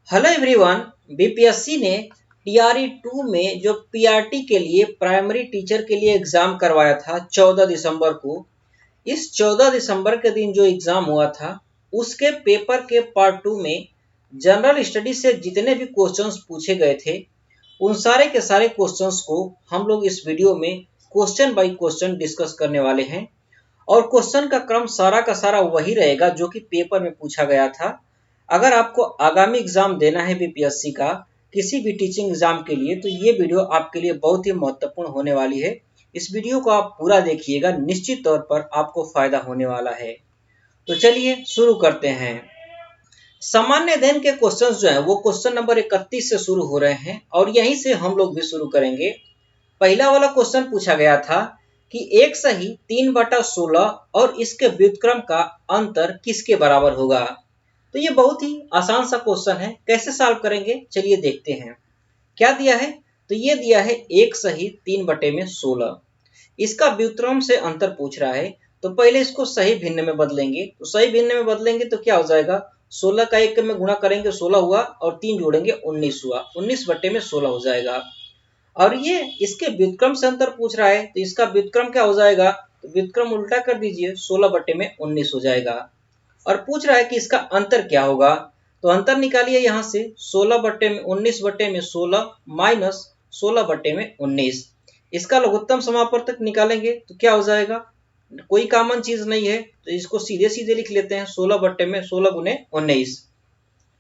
Hello everyone. BPSC ने TRE 2 में जो पीआरटी के लिए प्राइमरी टीचर के लिए एग्जाम करवाया था 14 दिसंबर को। इस 14 दिसंबर के दिन जो एग्जाम हुआ था उसके पेपर के पार्ट 2 में जनरल स्टडी से जितने भी क्वेश्चंस पूछे गए थे उन सारे के सारे क्वेश्चंस को हम लोग इस वीडियो में क्वेश्चन बाय क्वेश्चन डिस्कस करने वाले हैं। और क्वेश्चन का क्रम सारा का सारा वही रहेगा जो कि पेपर में पूछा गया था। अगर आपको आगामी एग्जाम देना है बीपीएससी का किसी भी टीचिंग एग्जाम के लिए तो ये वीडियो आपके लिए बहुत ही महत्वपूर्ण होने वाली है। इस वीडियो को आप पूरा देखिएगा, निश्चित तौर पर आपको फायदा होने वाला है। तो चलिए शुरू करते हैं। सामान्य अध्ययन के क्वेश्चंस जो है वो क्वेश्चन नंबर 31 से शुरू हो रहे हैं और यहीं से हम लोग भी शुरू करेंगे। पहला वाला क्वेश्चन पूछा गया था कि एक सही 3/16 और इसके व्युत्क्रम का अंतर किसके बराबर होगा। तो ये बहुत ही आसान सा क्वेश्चन है, कैसे सॉल्व करेंगे चलिए देखते हैं। क्या दिया है, तो ये दिया है एक सही 3/16। इसका व्युत्क्रम से अंतर पूछ रहा है तो पहले इसको सही भिन्न में बदलेंगे। तो सही भिन्न में बदलेंगे तो क्या हो जाएगा, 16 का 1 में गुणा करेंगे 16 हुआ और 3 जोड़ेंगे 19 हुआ, 19/16 हो जाएगा। और ये इसके व्युत्क्रम से अंतर पूछ रहा है तो इसका व्युत्क्रम क्या हो जाएगा, तो व्युत्क्रम उल्टा कर दीजिए, 16/19 हो जाएगा। और पूछ रहा है कि इसका अंतर क्या होगा, तो अंतर निकालिए यहाँ से 16/19/16 माइनस 16/19। इसका लघुत्तम समापवर्तक निकालेंगे तो क्या हो जाएगा, कोई कॉमन चीज नहीं है तो इसको सीधे सीधे लिख लेते हैं, 16 गुने 19।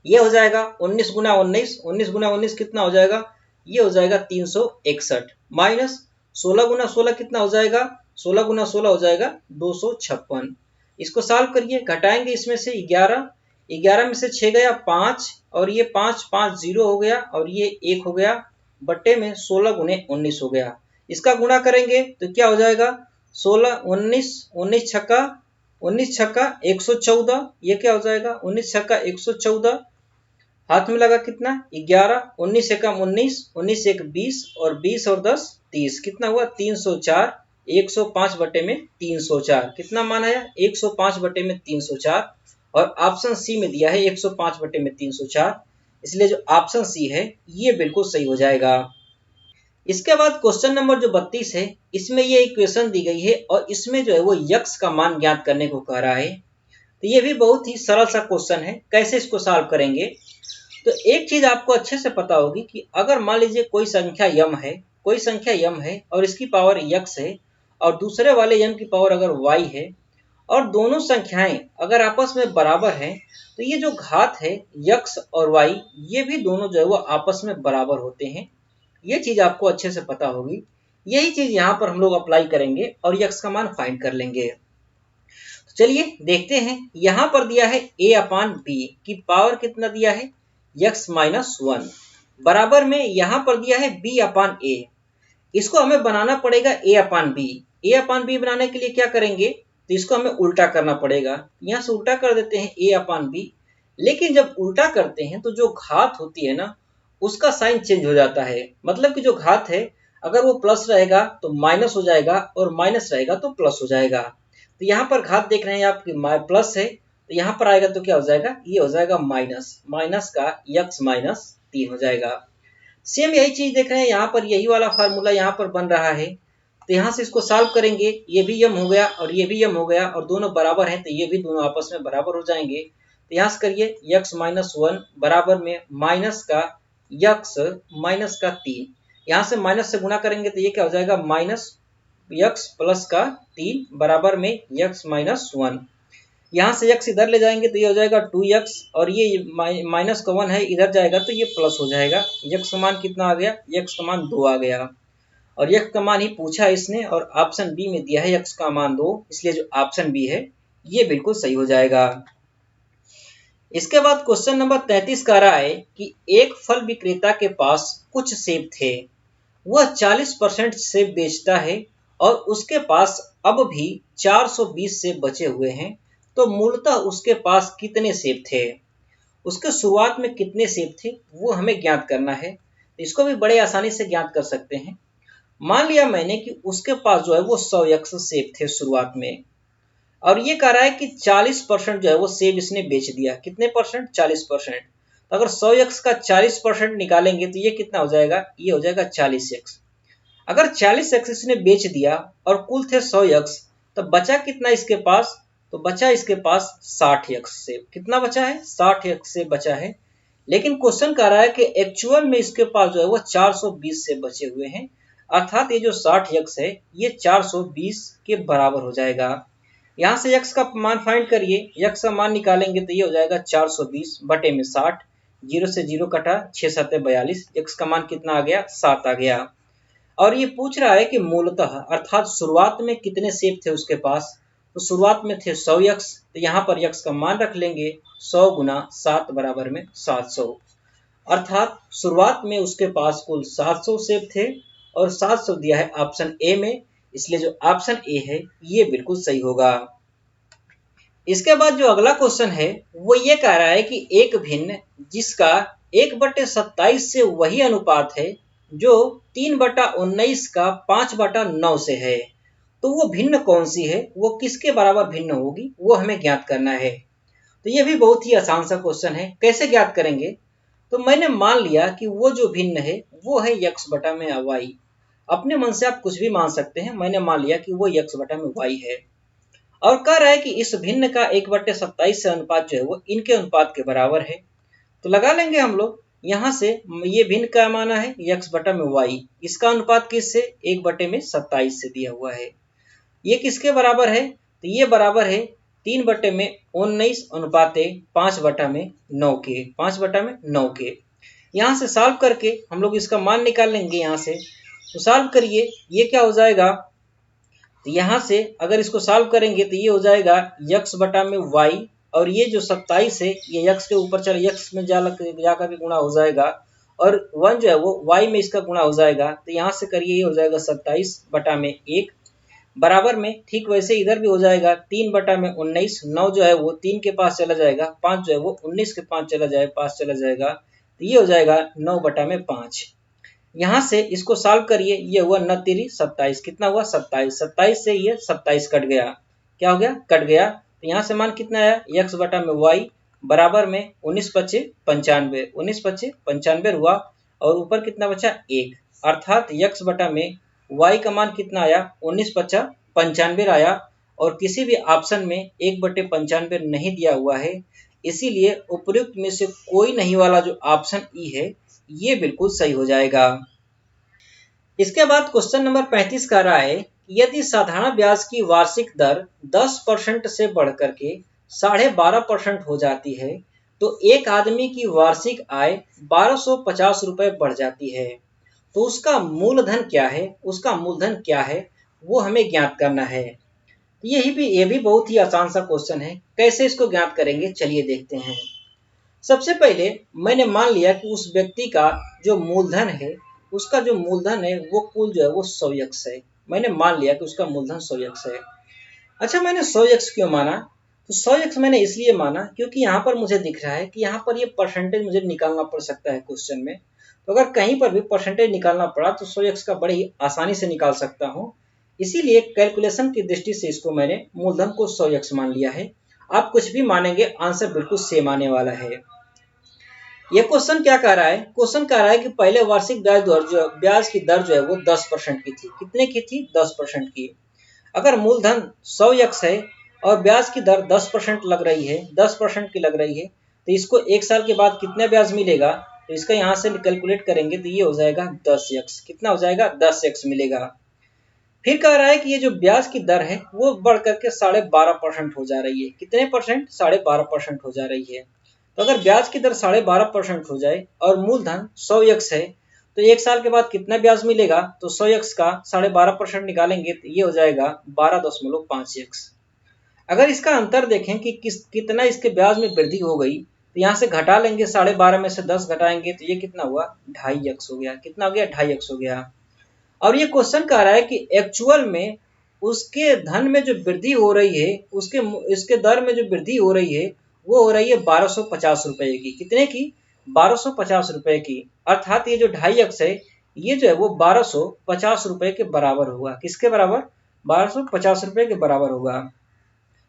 ये हो जाएगा 19 गुना 19, 19 गुना 19 कितना हो जाएगा, ये हो जाएगा 361 माइनस 16 गुना 16 कितना हो जाएगा, 16 गुना 16 हो जाएगा 256। इसको सॉल्व करिए, घटाएंगे इसमें से 11, 11 में से 6 गया 5 और ये 5 5 0 हो गया और ये 1 हो गया, बट्टे में 16 गुने 19 हो गया। इसका गुणा करेंगे तो क्या हो जाएगा, 16 19 19 छक्का 19 छक्का 114, ये क्या हो जाएगा 19 छक्का 114, हाथ में लगा कितना 11, 19 एकम 19, 19 एक 20 और 20 और 10 30, कितना हुआ 304, 105/304 कितना मान आया 105/304। और ऑप्शन सी में दिया है 105/304, इसलिए जो ऑप्शन सी है ये बिल्कुल सही हो जाएगा। इसके बाद क्वेश्चन नंबर जो 32 है इसमें ये इक्वेशन दी गई है और इसमें जो है वो यक्स का मान ज्ञात करने को कह रहा है। तो ये भी बहुत ही सरल सा क्वेश्चन है, कैसे इसको सॉल्व करेंगे। तो एक चीज आपको अच्छे से पता होगी कि अगर मान लीजिए कोई संख्या यम है, कोई संख्या यम है और इसकी पावर यक्स है और दूसरे वाले यम की पावर अगर वाई है और दोनों संख्याएं अगर आपस में बराबर हैं तो ये जो घात है यक्स और वाई ये भी दोनों जो है वो आपस में बराबर होते हैं। ये चीज आपको अच्छे से पता होगी। यही चीज यहाँ पर हम लोग अप्लाई करेंगे और यक्स का मान फाइंड कर लेंगे। तो चलिए देखते हैं, यहाँ पर दिया है a/b की पावर कितना दिया है x-1 बराबर में यहाँ पर दिया है b/a। इसको हमें बनाना पड़ेगा a/b। a/b बनाने के लिए क्या करेंगे, तो इसको हमें उल्टा करना पड़ेगा। यहाँ से उल्टा कर देते हैं a/b। लेकिन जब उल्टा करते हैं तो जो घात होती है ना उसका साइन चेंज हो जाता है। मतलब कि जो घात है अगर वो प्लस रहेगा तो माइनस हो जाएगा और माइनस रहेगा तो प्लस हो जाएगा। तो यहाँ पर घात देख रहे हैं आप कि प्लस है तो यहाँ पर आएगा तो क्या हो जाएगा, ये हो जाएगा माइनस, माइनस का x-3 हो जाएगा। सेम यही चीज देख रहे हैं, यहाँ पर यही वाला फार्मूला यहाँ पर बन रहा है। तो यहाँ से इसको सॉल्व करेंगे, ये भी यम हो गया और ये भी यम हो गया और दोनों बराबर हैं तो ये भी दोनों आपस में बराबर हो जाएंगे। तो यहाँ से करिए x-1 बराबर में x-3, यहाँ से माइनस से गुणा करेंगे तो ये क्या हो जाएगा -x+3 बराबर में x-1। यहाँ से x इधर ले जाएंगे तो ये हो जाएगा 2x और ये माइनस का 1 है इधर जाएगा तो ये प्लस हो जाएगा। x का मान कितना आ गया, x का मान 2 आ गया और x का मान ही पूछा इसने और ऑप्शन बी में दिया है x का मान 2, इसलिए जो ऑप्शन बी है ये बिल्कुल सही हो जाएगा। इसके बाद क्वेश्चन नंबर 33 कह रहा है कि एक फल विक्रेता के पास कुछ सेब थे, वह 40% सेब बेचता है और उसके पास अब भी 420 सेब बचे हुए हैं, तो मूलतः उसके पास कितने सेब थे। उसके शुरुआत में कितने सेब थे वो हमें ज्ञात करना है। इसको भी बड़े आसानी से ज्ञात कर सकते हैं। मान लिया मैंने कि उसके पास जो है वो 100 सेब थे शुरुआत में और ये कह रहा है कि 40% जो है वो सेब इसने बेच दिया। कितने परसेंट, 40%। तो अगर 100x का 40% निकालेंगे तो ये कितना हो जाएगा, ये हो जाएगा 40x। अगर 40x इसने बेच दिया और कुल थे 100x, तो बचा कितना इसके पास, तो बचा इसके पास 60x से, कितना बचा है, 60x से बचा है। लेकिन क्वेश्चन कह रहा है कि एक्चुअल में इसके पास जो है वो 420 से बचे हुए हैं, अर्थात ये जो 60x है ये 420 के बराबर हो जाएगा। यहाँ से x का मान फाइंड करिए, x का मान निकालेंगे तो ये हो जाएगा 420 बटे में 60, 0 से 0 कटा, 6 7 42, x का मान कितना आ गया, 7 आ गया। और ये पूछ रहा है कि मूलतः अर्थात शुरुआत में कितने सेब थे उसके पास, तो शुरुआत में थे 100x, तो यहाँ पर x का मान रख लेंगे 100 गुना 7 बराबर में 700, अर्थात शुरुआत में उसके पास कुल 700 सेब थे और 700 दिया है ऑप्शन ए में, इसलिए जो ऑप्शन ए है ये बिल्कुल सही होगा। इसके बाद जो अगला क्वेश्चन है वो ये कह रहा है कि एक भिन्न जिसका 1/27 से वही अनुपात है जो 3/19 का 5/9 से है, तो वो भिन्न कौन सी है, वो किसके बराबर भिन्न होगी, वो हमें ज्ञात करना है। तो ये भी बहुत ही आसान सा क्वेश्चन है, कैसे ज्ञात करेंगे, तो मैंने मान लिया कि वो जो भिन्न है वो है x बटा में y। अपने मन से आप कुछ भी मान सकते हैं, मैंने मान लिया कि वो x बटा में y है और कह रहा है कि इस भिन्न का 1/27 से अनुपात जो है वो इनके अनुपात के बराबर है। तो लगा लेंगे हम लोग, यहाँ से ये भिन्न का माना है x बटा में y, इसका अनुपात किससे, 1/27 से दिया हुआ है। ये किसके बराबर है, तो ये बराबर है 3/19 अनुपाते 5/9 के, 5/9 के। यहाँ से सॉल्व करके हम लोग इसका मान निकाल लेंगे, यहाँ से तो सॉल्व करिए, ये क्या हो जाएगा, तो यहाँ से अगर इसको सॉल्व करेंगे तो ये हो जाएगा x बटा में y, और ये जो 27 है ये x के ऊपर चल x में जाकर के गुणा हो जाएगा, और 1 जो है वो y में इसका गुणा हो जाएगा, तो यहाँ से करिए ये हो जाएगा 27 बटा में 1 बराबर में, ठीक वैसे इधर भी हो जाएगा 3/19, 9 जो है वो 3 के पास चला जाएगा, 5 जो है वो 19 के पास चला जाएगा, तो ये हो जाएगा 9/5। यहाँ से इसको सॉल्व करिए, ये हुआ 9 3 27, कितना हुआ 27, 27 से ये 27 कट गया, क्या हो गया, कट गया। तो यहाँ से मान कितना आया, x बटा में y बराबर में 19 5 95, 19 5 95 हुआ, और ऊपर कितना बचा 1, अर्थात x बटा में y का मान कितना आया, 19 5 95 आया, और किसी भी ऑप्शन में 1/95 नहीं दिया हुआ है, इसीलिए उपयुक्त में से कोई नहीं वाला जो ऑप्शन ई है ये बिल्कुल सही हो जाएगा। इसके बाद क्वेश्चन नंबर 35 कह रहा है कि यदि साधारण ब्याज की वार्षिक दर 10% से बढ़कर के 12.5% हो जाती है तो एक आदमी की वार्षिक आय 1250 रुपए बढ़ जाती है, तो उसका मूलधन क्या है, उसका मूलधन क्या है वो हमें ज्ञात करना है। ये भी बहुत ही आसान सा क्वेश्चन है, कैसे इसको ज्ञात करेंगे चलिए देखते हैं। सबसे पहले मैंने मान लिया कि उस व्यक्ति का जो मूलधन है, उसका जो मूलधन है वो कुल जो है वो 100x है, मैंने मान लिया कि उसका मूलधन 100x है। अच्छा, मैंने 100x क्यों माना, तो 100x मैंने इसलिए माना क्योंकि यहाँ पर मुझे दिख रहा है कि यहाँ पर ये परसेंटेज मुझे निकालना पड़ सकता है क्वेश्चन में, तो अगर कहीं पर भी परसेंटेज निकालना पड़ा तो 100x का बड़े ही आसानी से निकाल सकता हूँ, इसीलिए कैलकुलेशन की दृष्टि से इसको मैंने मूलधन को 100x मान लिया है। आप कुछ भी मानेंगे आंसर बिल्कुल सेम आने वाला है। ये क्वेश्चन क्या कह रहा है, क्वेश्चन कह रहा है कि पहले वार्षिक ब्याज की दर जो है वो 10% की थी, कितने की थी, 10% की। अगर मूलधन 100x है और ब्याज की दर 10% लग रही है, 10% की लग रही है, तो इसको एक साल के बाद कितना ब्याज मिलेगा, तो इसका यहाँ से कैलकुलेट करेंगे तो ये हो जाएगा 10x, कितना हो जाएगा 10x मिलेगा। फिर कह रहा है कि ये जो ब्याज की दर है वो बढ़ करके 12.5% हो जा रही है, कितने परसेंट, 12.5% हो जा रही है। तो अगर ब्याज की दर 12.5% हो जाए और मूलधन 100x है तो एक साल के बाद कितना ब्याज मिलेगा, तो 100x का 12.5% निकालेंगे तो ये हो जाएगा 12.5x। अगर इसका अंतर देखें कि कितना इसके ब्याज में वृद्धि हो गई, तो यहाँ से घटा लेंगे, 12.5 में से 10 घटाएंगे तो ये कितना हुआ, 2.5x हो गया, कितना हो गया, 2.5x हो गया। और ये क्वेश्चन कह रहा है कि एक्चुअल में उसके धन में जो वृद्धि हो रही है, इसके दर में जो वृद्धि हो रही है वो हो रही है 1250 रुपए की, कितने की, 1250 रुपए की, अर्थात ये जो 2.5x है ये जो है वो 1250 रुपए के बराबर होगा, किसके बराबर, 1250 रुपए के बराबर होगा।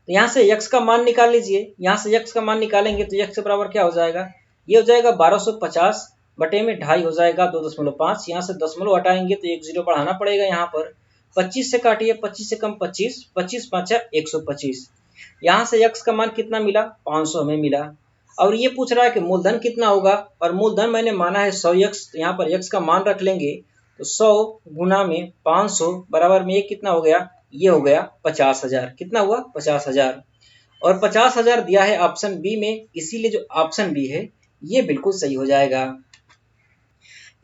तो यहाँ से x का मान निकाल लीजिए, यहाँ से x का मान निकालेंगे तो x के बराबर क्या हो जाएगा, ये हो जाएगा 1250 बटे में ढाई हो जाएगा 2.5। यहाँ से दशमलव हटाएंगे तो एक जीरो बढ़ाना पड़ेगा यहाँ पर। 25 से काटिए, 25 से कम 25, 25 पाँचा 125। यहाँ से x का मान कितना मिला, 500 हमें मिला। और ये पूछ रहा है कि मूलधन कितना होगा, और मूलधन मैंने माना है 100x, तो यहाँ पर x का मान रख लेंगे तो 100 गुना में 500 बराबर में ये कितना हो गया, ये हो गया 50,000। कितना हुआ, 50,000। और 50,000 दिया है ऑप्शन बी में, इसीलिए जो ऑप्शन बी है ये बिल्कुल सही हो जाएगा।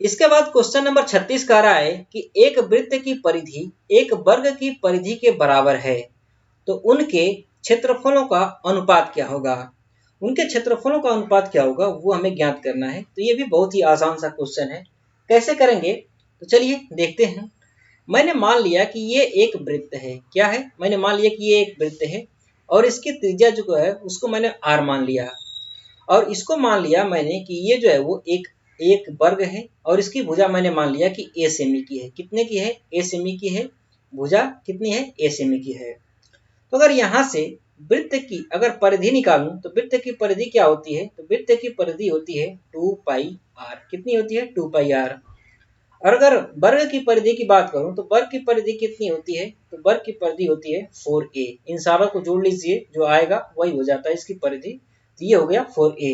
इसके बाद क्वेश्चन नंबर 36 कह रहा है कि एक वृत्त की परिधि एक वर्ग की परिधि के बराबर है, तो उनके क्षेत्रफलों का अनुपात क्या होगा। उनके क्षेत्रफलों का अनुपात क्या होगा वो हमें ज्ञात करना है। तो ये भी बहुत ही आसान सा क्वेश्चन है, कैसे करेंगे तो चलिए देखते हैं। मैंने मान लिया कि ये एक वृत्त है, क्या है, मैंने मान लिया कि ये एक वृत्त है और इसकी त्रिज्या जो है उसको मैंने r मान लिया, और इसको मान लिया मैंने कि ये जो है वो एक वर्ग है, और इसकी भुजा मैंने मान लिया कि a सेमी की है। कितने की है, a सेमी की है। भुजा कितनी है, a सेमी की है। तो अगर यहाँ से वृत्त की अगर परिधि निकालूं तो वृत्त की परिधि क्या होती है, तो वृत्त की परिधि होती है 2 पाई r। कितनी होती है, 2 पाई r। और अगर वर्ग की परिधि की बात करूं तो वर्ग की परिधि कितनी होती है, तो वर्ग की परिधि होती है 4a। इन सारों को जोड़ लीजिए, जो आएगा वही हो जाता है इसकी परिधि। तो ये हो गया 4a।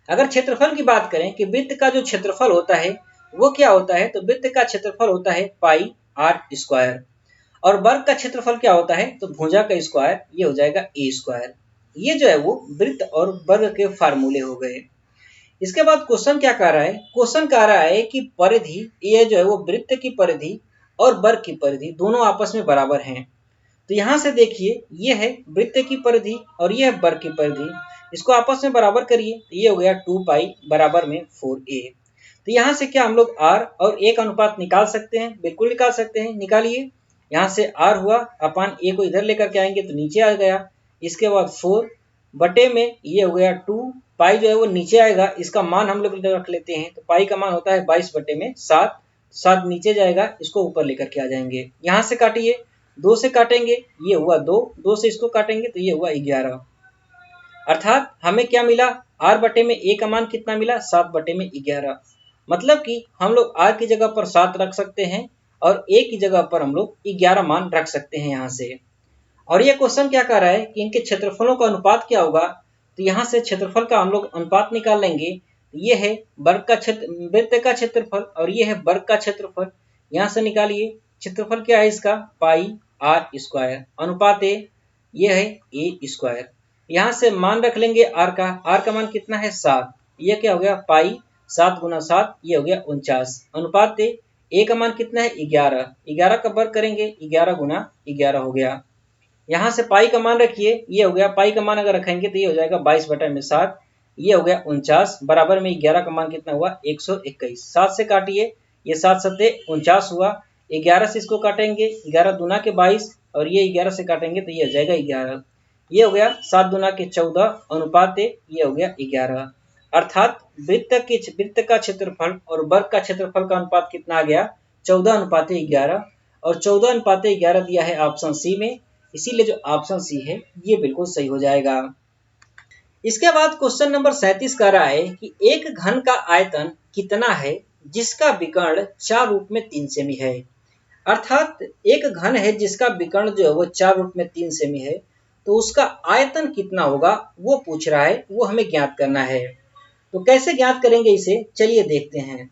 अगर क्षेत्रफल की बात करें कि वृत्त का जो क्षेत्रफल होता है वो क्या होता है, तो वृत्त का क्षेत्रफल होता है पाई r स्क्वायर। और वर्ग का क्षेत्रफल क्या होता है, तो भुजा का स्क्वायर, ये हो जाएगा a स्क्वायर। ये जो है वो वृत्त और वर्ग के फार्मूले हो गए। इसके बाद क्वेश्चन क्या कह रहा है, क्वेश्चन कह रहा है कि परिधि, ये जो है वो वृत्त की परिधि और वर्ग की परिधि दोनों आपस में बराबर हैं। तो यहाँ से देखिए, ये है वृत्त की परिधि और ये है वर्ग की परिधि, इसको आपस में बराबर करिए तो ये हो गया 2 पाई बराबर में 4a। तो यहाँ से क्या हम लोग r और a का अनुपात निकाल सकते हैं, बिल्कुल निकाल सकते हैं, निकालिए। यहाँ से r हुआ अपान a को इधर लेकर के आएंगे तो नीचे आ गया। इसके बाद 4 बटे में ये हो गया 2 पाई, जो है वो नीचे आएगा, इसका मान हम लोग रख लेते हैं। तो पाई का मान होता है 22 बटे में 7, 7 नीचे जाएगा, इसको ऊपर लेकर के आ जाएंगे। यहाँ से काटिए, 2 से काटेंगे ये हुआ 2, 2 से इसको काटेंगे तो ये हुआ 11। अर्थात हमें क्या मिला, r बटे में a का मान कितना मिला, 7 बटे में 11। मतलब कि हम लोग r की जगह पर 7 रख सकते हैं और a की जगह पर हम लोग 11 मान रख सकते हैं यहाँ से। और ये क्वेश्चन क्या कह रहा है कि इनके क्षेत्रफलों का अनुपात क्या होगा, तो यहाँ से क्षेत्रफल का हम लोग अनुपात निकाल लेंगे। ये है वर्ग का क्षेत्र, वृत्त का क्षेत्रफल और ये है वर्ग का क्षेत्रफल। यहाँ से निकालिए, क्षेत्रफल क्या है इसका, पाई r स्क्वायर अनुपात a, ये है a स्क्वायर। यहाँ से मान रख लेंगे r का मान कितना है 7, ये क्या हो गया पाई 7 गुना 7, ये हो गया 49 अनुपात a का मान कितना है 11, 11 का वर्ग करेंगे 11 गुना 11 हो गया। यहाँ से पाई का मान रखिए, ये हो गया, पाई का मान अगर रखेंगे तो ये हो जाएगा 22 बटा में 7, ये हो गया 49 बराबर में 11 का मान कितना हुआ 121। 7 से काटिए, ये 7 सत्ते 49 हुआ। 11 से इसको काटेंगे, 11 दूना के 22 और ये 11 से काटेंगे तो ये हो जाएगा 11। ये हो गया 7 दूना के 14 अनुपात ये हो गया 11। अर्थात वृत्त का क्षेत्रफल और वर्ग का क्षेत्रफल का अनुपात कितना आ गया, 14 अनुपात 11। और 14 अनुपात 11 दिया है ऑप्शन सी में, इसीलिए जो ऑप्शन सी है ये बिल्कुल सही हो जाएगा। इसके बाद क्वेश्चन नंबर 37 कह रहा है कि एक घन का आयतन कितना है जिसका विकर्ण 4 रूट में 3 सेमी है। अर्थात एक घन है जिसका विकर्ण जो है वो 4 रूट में 3 सेमी है, तो उसका आयतन कितना होगा वो पूछ रहा है, वो हमें ज्ञात करना है। तो कैसे ज्ञात करेंगे इसे, चलिए देखते हैं।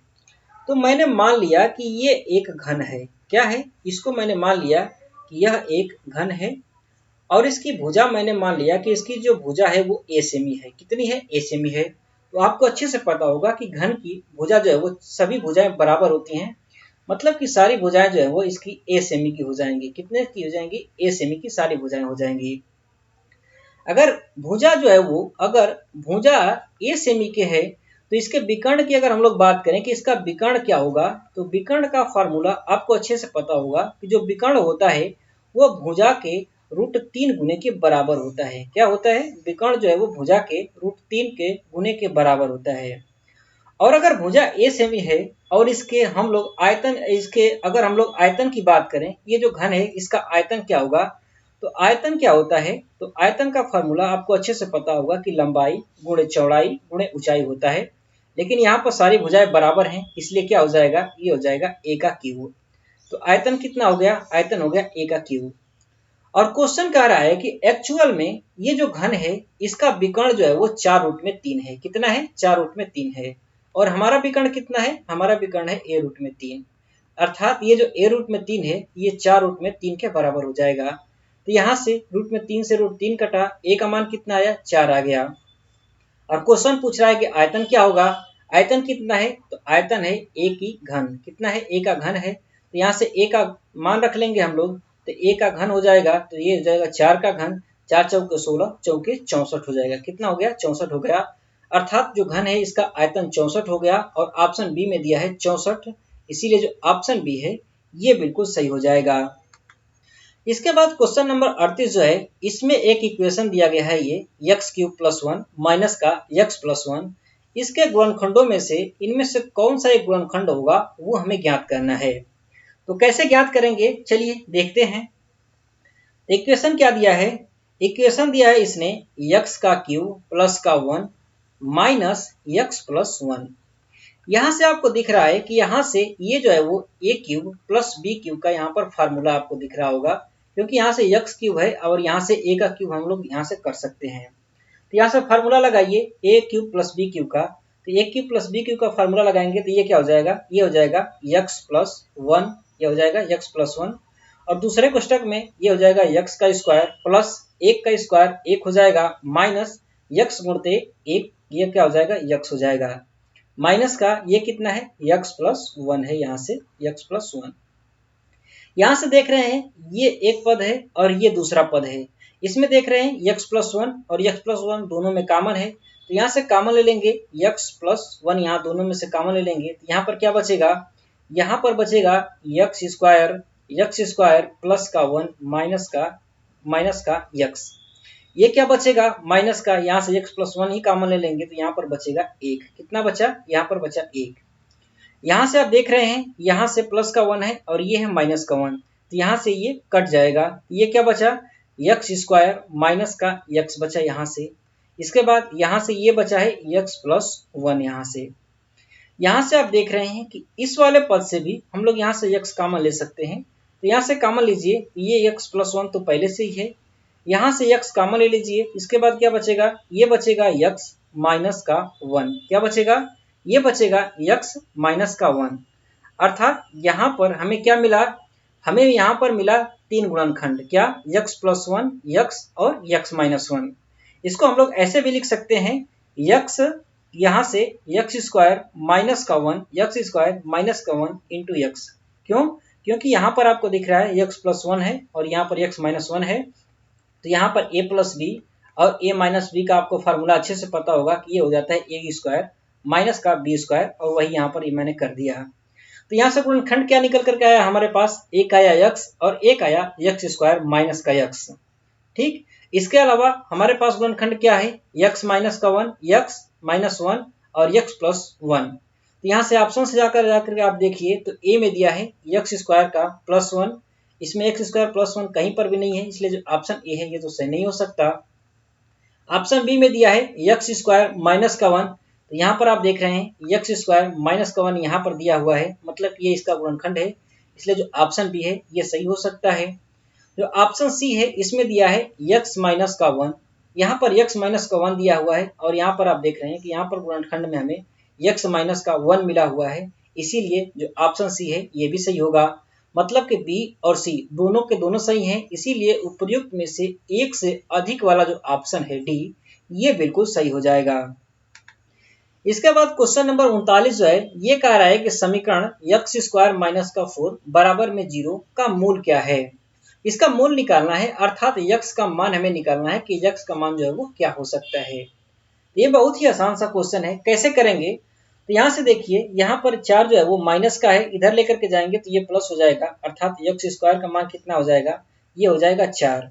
तो मैंने मान लिया कि ये एक घन है, क्या है, इसको मैंने मान लिया कि यह एक घन है और इसकी भुजा मैंने मान लिया कि इसकी जो भुजा है वो a सेमी है। कितनी है, a सेमी है। तो आपको अच्छे से पता होगा कि घन की भुजा जो है वो सभी भुजाएं बराबर होती हैं, मतलब कि सारी भुजाएं जो है वो इसकी a सेमी की हो जाएंगी। कितने की हो जाएंगी, a सेमी की सारी भुजाएं हो जाएंगी। अगर भुजा जो है वो अगर भुजा a सेमी के है तो इसके विकर्ण की अगर हम लोग बात करें कि इसका विकर्ण क्या होगा, तो विकर्ण का फॉर्मूला आपको अच्छे से पता होगा कि जो विकर्ण होता है वो भुजा के √3 गुने के बराबर होता है। क्या होता है, विकर्ण जो है वो भुजा के √3 के गुने के बराबर होता है। और अगर भुजा a सेमी है और इसके हम लोग आयतन, इसके अगर हम लोग आयतन की बात करें, ये जो घन है इसका आयतन क्या होगा, तो आयतन क्या होता है, तो आयतन का फॉर्मूला आपको अच्छे से पता होगा कि लंबाई गुणे चौड़ाई गुणे ऊंचाई होता है, लेकिन यहाँ पर सारी भुजाएं बराबर हैं, इसलिए क्या हो जाएगा, ये हो जाएगा a का क्यूब। तो आयतन कितना हो गया, आयतन हो गया a का क्यूब। और क्वेश्चन कह रहा है कि एक्चुअल में ये जो घन है इसका विकर्ण जो है वो 4√3 है। कितना है, 4√3 है। और हमारा विकर्ण कितना है, हमारा विकर्ण है a√3, अर्थात ये जो a√3 है ये 4√3 के बराबर हो जाएगा। तो यहाँ से √3 से √3 कटा, a का मान कितना आया, 4 आ गया। और क्वेश्चन पूछ रहा है कि आयतन क्या होगा, आयतन कितना है, तो आयतन है a की घन। कितना है, a का घन है। तो यहाँ से a का मान रख लेंगे हम लोग, तो a का घन हो जाएगा, तो ये हो जाएगा 4 का घन, 4 चौके 16, चौके 64 हो जाएगा। कितना हो गया, 64 हो गया। अर्थात जो घन है इसका आयतन 64 हो गया। और ऑप्शन बी में दिया है 64, इसीलिए जो ऑप्शन बी है ये बिल्कुल सही हो जाएगा। इसके बाद क्वेश्चन नंबर 38 जो है, इसमें एक इक्वेशन दिया गया है, ये x³ + 1 माइनस का x+1। इसके गुणनखंडों में से इनमें से कौन सा एक गुणनखंड होगा वो हमें ज्ञात करना है। तो कैसे ज्ञात करेंगे, चलिए देखते हैं। इक्वेशन क्या दिया है, इक्वेशन दिया है इसने x³ + 1 माइनस x+1। यहाँ से आपको दिख रहा है कि यहाँ से ये जो है वो a³ + b³ का यहाँ पर फार्मूला आपको दिख रहा होगा, क्योंकि यहाँ से x³ है और यहाँ से a का क्यूब हम लोग यहाँ से कर सकते हैं। तो यहाँ से फार्मूला लगाइए a³ + b³ का। तो a³ + b³ का फार्मूला लगाएंगे तो ये क्या हो जाएगा, ये हो जाएगा x+1, ये हो जाएगा x+1। और दूसरे कोष्टक में ये हो जाएगा x² प्लस 1 का स्क्वायर 1 हो जाएगा, माइनस x गुणते 1, ये क्या हो जाएगा, x हो जाएगा। माइनस का ये कितना है, x+1 है, यहाँ से x+1। यहाँ से देख रहे हैं ये एक पद है और ये दूसरा पद है। इसमें देख रहे हैं x+1 और x+1 दोनों में कॉमन है, तो यहाँ से कॉमन ले लेंगे, x+1 यहाँ दोनों में से कॉमन ले लेंगे, तो यहाँ पर क्या बचेगा, यहाँ पर बचेगा x² प्लस का 1 माइनस का x। ये क्या बचेगा, माइनस का, यहाँ से x+1 ही कॉमन ले लेंगे, तो यहाँ पर बचेगा 1। कितना बचा, यहाँ पर बचा 1। यहाँ से आप देख रहे हैं यहाँ से प्लस का 1 है और ये है माइनस का 1, तो यहाँ से ये कट जाएगा। ये क्या बचा, x² माइनस का x बचा यहाँ से। इसके बाद यहाँ से ये बचा है x+1 यहाँ से आप देख रहे हैं कि इस वाले पद से भी हम लोग यहाँ से x कॉमन ले सकते हैं। तो यहाँ से कॉमन लीजिए, ये x+1 तो पहले से ही है, यहाँ से x कॉमन ले लीजिए। इसके बाद क्या बचेगा, ये बचेगा x माइनस का 1। क्या बचेगा, ये बचेगा x माइनस का 1। अर्थात यहाँ पर हमें क्या मिला, हमें यहाँ पर मिला 3 गुणनखंड, क्या, x+1, x और x-1। इसको हम लोग ऐसे भी लिख सकते हैं, x यहाँ से x² माइनस का 1, x² माइनस का 1 इंटू x। क्यों, क्योंकि यहाँ पर आपको दिख रहा है x+1 है और यहाँ पर x-1 है, तो यहाँ पर a + b और a - b का आपको फार्मूला अच्छे से पता होगा कि ये हो जाता है a² माइनस का b² और वही यहाँ पर ये मैंने कर दिया। तो यहाँ से गुणनखंड क्या निकल करके आया हमारे पास, एक आया x और एक आया x² माइनस का x। ठीक, इसके अलावा हमारे पास गुणनखंड क्या है, x माइनस का 1, x-1 और x+1। तो यहाँ से ऑप्शन से जाकर आप देखिए तो a में दिया है x² का +1, इसमें x² +1 कहीं पर भी नहीं है, इसलिए जो ऑप्शन ए है ये तो सही नहीं हो सकता। ऑप्शन बी में दिया है x² माइनस का 1, तो यहाँ पर आप देख रहे हैं x² माइनस का 1 यहाँ पर दिया हुआ है, मतलब ये इसका गुणनखंड है, इसलिए जो ऑप्शन बी है ये सही हो सकता है। जो ऑप्शन सी है इसमें दिया है x माइनस का 1, यहाँ पर x माइनस का 1 दिया हुआ है और यहाँ पर आप देख रहे हैं कि यहाँ पर गुणनखंड में हमें x माइनस का 1 मिला हुआ है, इसीलिए जो ऑप्शन सी है ये भी सही होगा। मतलब कि बी और सी दोनों के दोनों सही हैं, इसीलिए उपर्युक्त में से एक से अधिक वाला जो ऑप्शन है डी, ये बिल्कुल सही हो जाएगा। इसके बाद क्वेश्चन नंबर 39 जो है, ये कह रहा है कि समीकरण x² माइनस का 4 बराबर में 0 का मूल क्या है। इसका मूल निकालना है, अर्थात x का मान हमें निकालना है कि x का मान जो है वो क्या हो सकता है। ये बहुत ही आसान सा क्वेश्चन है, कैसे करेंगे, तो यहाँ से देखिए यहाँ पर 4 जो है वो माइनस का है, इधर लेकर के जाएंगे तो ये प्लस हो जाएगा, अर्थात x² का मान कितना हो जाएगा, ये हो जाएगा 4।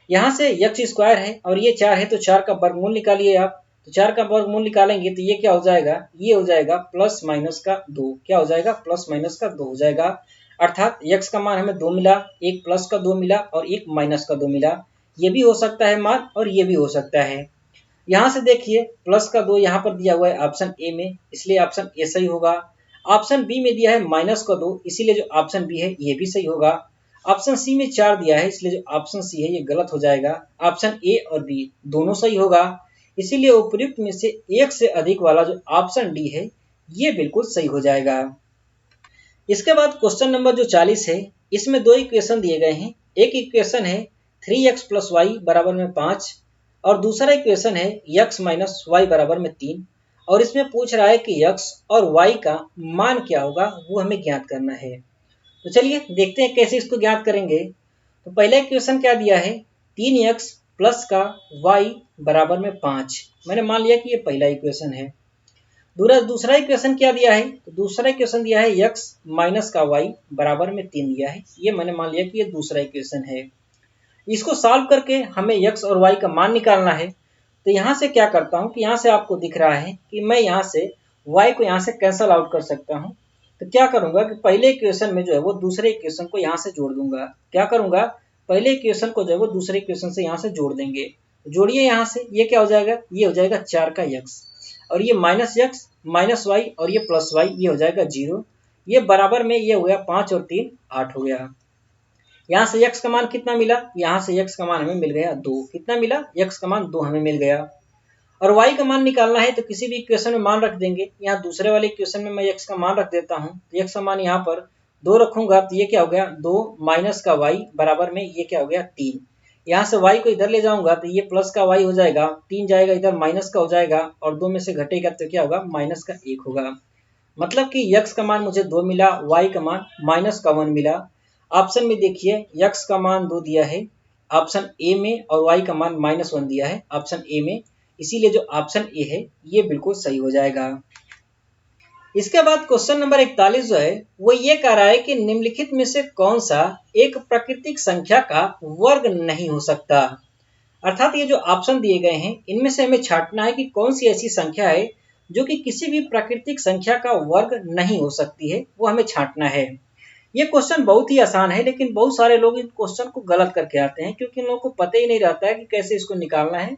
यहाँ से x² है और ये 4 है, तो 4 का वर्गमूल निकालिए आप। तो 4 का वर्गमूल निकालेंगे तो ये क्या हो जाएगा, ये हो जाएगा +- का 2। क्या हो जाएगा, +- का 2 हो जाएगा। अर्थात x का मान हमें 2 मिला, एक प्लस का 2 मिला और एक माइनस का 2 मिला। ये भी हो सकता है मान और ये भी हो सकता है। यहाँ से देखिए प्लस का 2 यहाँ पर दिया हुआ है ऑप्शन ए में, इसलिए ऑप्शन ए सही होगा। ऑप्शन बी में दिया है माइनस का 2, इसीलिए जो ऑप्शन बी है ये भी सही होगा। ऑप्शन सी में 4 दिया है, इसलिए जो ऑप्शन सी है ये गलत हो जाएगा। ऑप्शन ए और बी दोनों सही होगा, इसीलिए उपयुक्त में से एक से अधिक वाला जो ऑप्शन डी है ये बिल्कुल सही हो जाएगा। इसके बाद क्वेश्चन नंबर जो 40 है, इसमें दो इक्वेशन दिए गए हैं। एक इक्वेशन है 3x + y = 5 और दूसरा इक्वेशन है x - y = 3 और इसमें पूछ रहा है कि x और y का मान क्या होगा वो हमें ज्ञात करना है। तो चलिए देखते हैं कैसे इसको ज्ञात करेंगे। तो पहला इक्वेशन क्या दिया है, 3x + का y = 5। मैंने मान लिया कि ये पहला इक्वेशन है। दूसरा इक्वेशन क्या दिया है, तो दूसरा इक्वेशन दिया है x - का y = 3 दिया है। ये मैंने मान लिया कि ये दूसरा इक्वेशन है। इसको सॉल्व करके हमें x और y का मान निकालना है। तो यहाँ से क्या करता हूँ कि यहाँ से आपको दिख रहा है कि मैं यहाँ से y को यहाँ से कैंसल आउट कर सकता हूँ। तो क्या करूँगा कि पहले इक्वेशन में जो है वो दूसरे इक्वेशन को यहाँ से जोड़ दूंगा। क्या करूँगा, पहले इक्वेशन को जो है वो दूसरे इक्वेशन से यहाँ से जोड़ देंगे। जोड़िए यहाँ से, ये क्या हो जाएगा, ये हो जाएगा 4 का x और ये -x -y और ये +y, ये हो जाएगा 0। ये बराबर में ये हो गया 5 और 3 8 हो गया। यहाँ से x का मान कितना मिला, यहाँ से x का मान हमें मिल गया 2। कितना मिला, x का मान 2 हमें मिल गया। और y का मान निकालना है तो किसी भी इक्वेशन में मान रख देंगे। यहाँ दूसरे वाले इक्वेशन में मैं x का मान रख देता हूँ। तो x का मान यहाँ पर 2 रखूंगा तो ये क्या हो गया 2 - का y बराबर में ये क्या हो गया 3। यहाँ से y को इधर ले जाऊंगा तो ये प्लस का y हो जाएगा, 3 जाएगा इधर माइनस का हो जाएगा और 2 में से घटेगा तो क्या होगा माइनस का 1 होगा। मतलब कि x का मान मुझे 2 मिला, y का मान -1 मिला। ऑप्शन में देखिए x का मान 2 दिया है ऑप्शन ए में और y का मान -1 दिया है ऑप्शन ए में, इसीलिए जो ऑप्शन ए है ये बिल्कुल सही हो जाएगा। इसके बाद क्वेश्चन नंबर 41 जो है वो ये कह रहा है कि निम्नलिखित में से कौन सा एक प्राकृतिक संख्या का वर्ग नहीं हो सकता। अर्थात ये जो ऑप्शन दिए गए हैं इनमें से हमें छांटना है कि कौन सी ऐसी संख्या है जो कि किसी भी प्राकृतिक संख्या का वर्ग नहीं हो सकती है, वो हमें छांटना है। ये क्वेश्चन बहुत ही आसान है, लेकिन बहुत सारे लोग इन क्वेश्चन को गलत करके आते हैं क्योंकि इन लोगों को पता ही नहीं रहता है कि कैसे इसको निकालना है।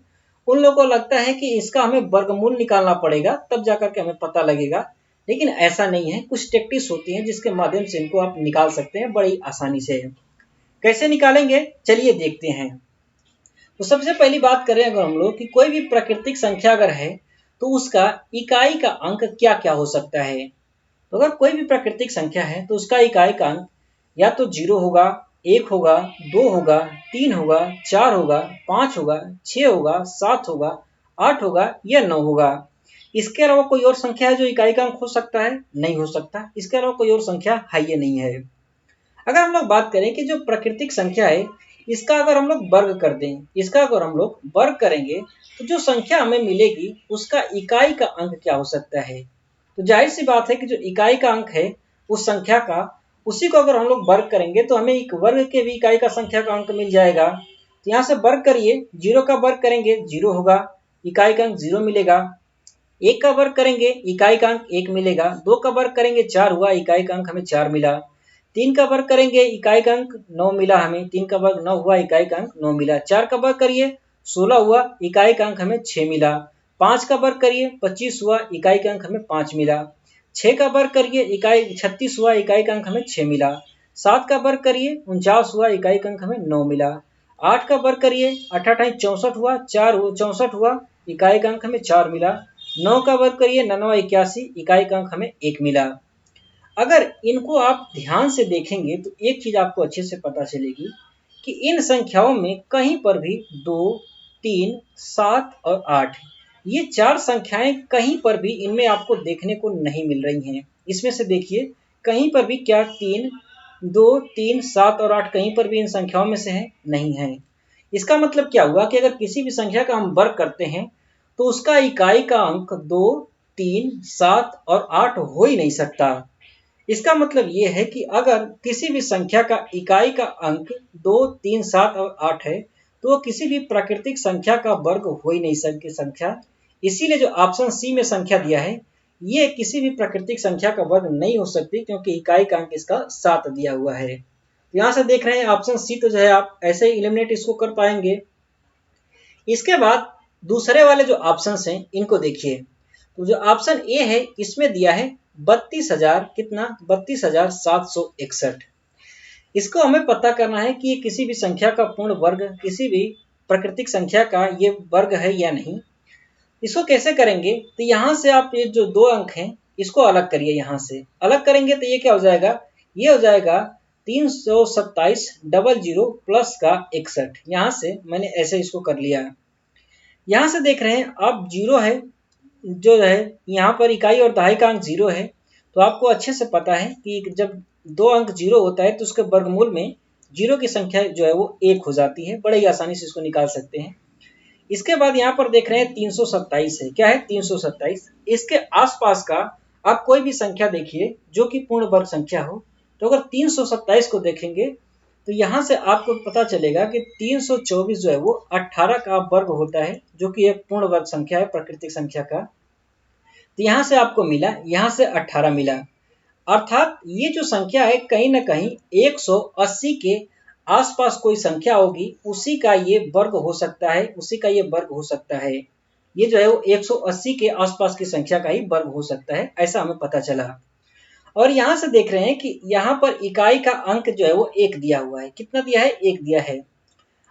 उन लोगों को लगता है कि इसका हमें वर्गमूल निकालना पड़ेगा तब जाकर के हमें पता लगेगा, लेकिन ऐसा नहीं है। कुछ टेक्टिक्स होती हैं जिसके माध्यम से इनको आप निकाल सकते हैं बड़ी आसानी से। कैसे निकालेंगे चलिए देखते हैं। तो सबसे पहली बात करें अगर हम लोग कि कोई भी प्राकृतिक संख्या अगर है तो उसका इकाई का अंक क्या क्या हो सकता है। तो अगर कोई भी प्राकृतिक संख्या है तो उसका इकाई का अंक या तो 0 होगा, 1 होगा, 2 होगा, 3 होगा, 4 होगा, 5 होगा, 6 होगा, 7 होगा, 8 होगा या 9 होगा। इसके अलावा कोई और संख्या है जो इकाई का अंक हो सकता है, नहीं हो सकता। इसके अलावा कोई और संख्या है ये नहीं है। अगर हम लोग बात करें कि जो प्राकृतिक संख्या है इसका अगर हम लोग वर्ग कर दें, इसका अगर हम लोग वर्ग करेंगे तो जो संख्या हमें मिलेगी उसका इकाई का अंक क्या हो सकता है। तो जाहिर सी बात है कि जो इकाई का अंक है उस संख्या का, उसी को अगर हम लोग वर्ग करेंगे तो हमें एक वर्ग के भी इकाई का संख्या का अंक मिल जाएगा। तो यहाँ से वर्ग करिए, 0 का वर्ग करेंगे 0 होगा, इकाई का अंक 0 मिलेगा। 1 का वर्ग करेंगे इकाई का अंक 1 मिलेगा। 2 का वर्ग करेंगे 4 हुआ, इकाई का अंक हमें 4 मिला। 3 का वर्ग करेंगे इकाई का अंक 9 मिला हमें, 3 का वर्ग 9 हुआ, इकाई का अंक 9 मिला। 4 का वर्ग करिए 16 हुआ, इकाई का अंक हमें 6 मिला। 5 का वर्ग करिए 25 हुआ, इकाई का अंक हमें 5 मिला। 6 का वर्ग करिए इकाई 36 हुआ, इकाई का अंक हमें 6 मिला। 7 का वर्ग करिए 49 हुआ, इकाई का अंक हमें 9 मिला। 8 का वर्ग करिए 8 64 हुआ, 64 हुआ, इकाई का अंक हमें 4 मिला। 9 का वर्ग करिए 9 81, इकाई का अंक हमें 1 मिला। अगर इनको आप ध्यान से देखेंगे तो एक चीज आपको अच्छे से पता चलेगी कि इन संख्याओं में कहीं पर भी 2, 3, 7 और 8 ये 4 संख्याएं कहीं पर भी इनमें आपको देखने को नहीं मिल रही हैं। इसमें से देखिए कहीं पर भी क्या 3, 2, 3, 7 और 8 कहीं पर भी इन संख्याओं में से है नहीं है। इसका मतलब क्या हुआ कि अगर किसी भी संख्या का हम वर्ग करते हैं तो उसका इकाई का अंक 2, 3, 7 और 8 हो ही नहीं सकता। इसका मतलब ये है कि अगर किसी भी संख्या का इकाई का अंक 2, 3, 7 और 8 है तो वो किसी भी प्राकृतिक संख्या का वर्ग हो ही नहीं सकती संख्या। इसीलिए जो ऑप्शन सी में संख्या दिया है ये किसी भी प्राकृतिक संख्या का वर्ग नहीं हो सकती, क्योंकि इकाई का अंक इसका 7 दिया हुआ है। तो यहाँ से देख रहे हैं ऑप्शन सी, तो जो है आप ऐसे ही एलिमिनेट इसको कर पाएंगे। इसके बाद दूसरे वाले जो ऑप्शंस हैं इनको देखिए। तो जो ऑप्शन ए है इसमें दिया है 32,000, कितना 32,761। इसको हमें पता करना है कि ये किसी भी संख्या का पूर्ण वर्ग, किसी भी प्राकृतिक संख्या का ये वर्ग है या नहीं। इसको कैसे करेंगे, तो यहाँ से आप ये जो 2 अंक हैं इसको अलग करिए। यहाँ से अलग करेंगे तो ये क्या हो जाएगा, ये हो जाएगा 327 प्लस का 61। यहाँ से मैंने ऐसे इसको कर लिया। यहाँ से देख रहे हैं आप जीरो है, जो है यहाँ पर इकाई और दहाई का अंक 0 है। तो आपको अच्छे से पता है कि जब 2 अंक 0 होता है तो उसके वर्गमूल में 0 की संख्या जो है वो 1 हो जाती है। बड़े ही आसानी से इसको निकाल सकते हैं। इसके बाद यहाँ पर देख रहे हैं 327 है, क्या है 327। इसके आसपास का आप कोई भी संख्या देखिए जो कि पूर्ण वर्ग संख्या हो। तो अगर 327 को देखेंगे तो यहाँ से आपको पता चलेगा कि 324 जो है वो 18 का वर्ग होता है, जो कि एक पूर्ण वर्ग संख्या है प्राकृतिक संख्या का। तो यहाँ से आपको मिला, यहाँ से 18 मिला। अर्थात ये जो संख्या है कहीं ना कहीं 180 के आसपास कोई संख्या होगी, उसी का ये वर्ग हो सकता है, उसी का ये वर्ग हो सकता है। ये जो है वो 180 के आसपास की संख्या का ही वर्ग हो सकता है, ऐसा हमें पता चला। और यहाँ से देख रहे हैं कि यहाँ पर इकाई का अंक जो है वो 1 दिया हुआ है। कितना दिया है, 1 दिया है।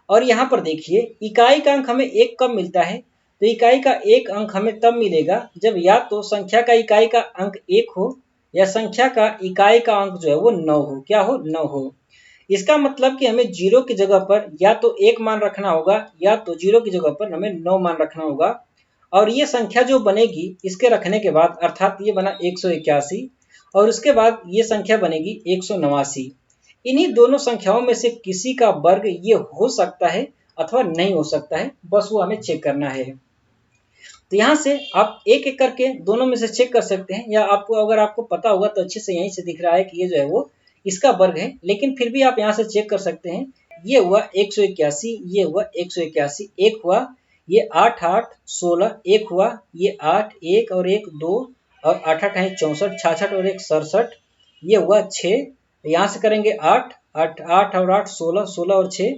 और यहाँ पर देखिए इकाई का अंक हमें 1 कब मिलता है, तो इकाई का 1 अंक हमें तब मिलेगा जब या तो संख्या का इकाई का अंक 1 हो, या संख्या का इकाई का अंक जो है वो 9 हो। क्या हो, 9 हो। इसका मतलब कि हमें 0 की जगह पर या तो 1 मान रखना होगा, या तो 0 की जगह पर हमें 9 मान रखना होगा। और ये संख्या जो बनेगी इसके रखने के बाद, अर्थात ये बना 181, और उसके बाद ये संख्या बनेगी 189। इन्हीं दोनों संख्याओं में से किसी का वर्ग ये हो सकता है अथवा नहीं हो सकता है, बस वो हमें चेक करना है। तो यहाँ से आप एक एक करके दोनों में से चेक कर सकते हैं, या आपको अगर आपको पता होगा तो अच्छे से यहीं से दिख रहा है कि ये जो है वो इसका वर्ग है, लेकिन फिर भी आप यहाँ से चेक कर सकते हैं। ये हुआ 181, ये हुआ 181, एक हुआ, ये 8 8 16, एक हुआ, ये 8 1 और 1 2, और 8 8 है 64, 66 और 1 67, ये हुआ 6। यहाँ से करेंगे 8 8 8 और 8 16, 16 और 6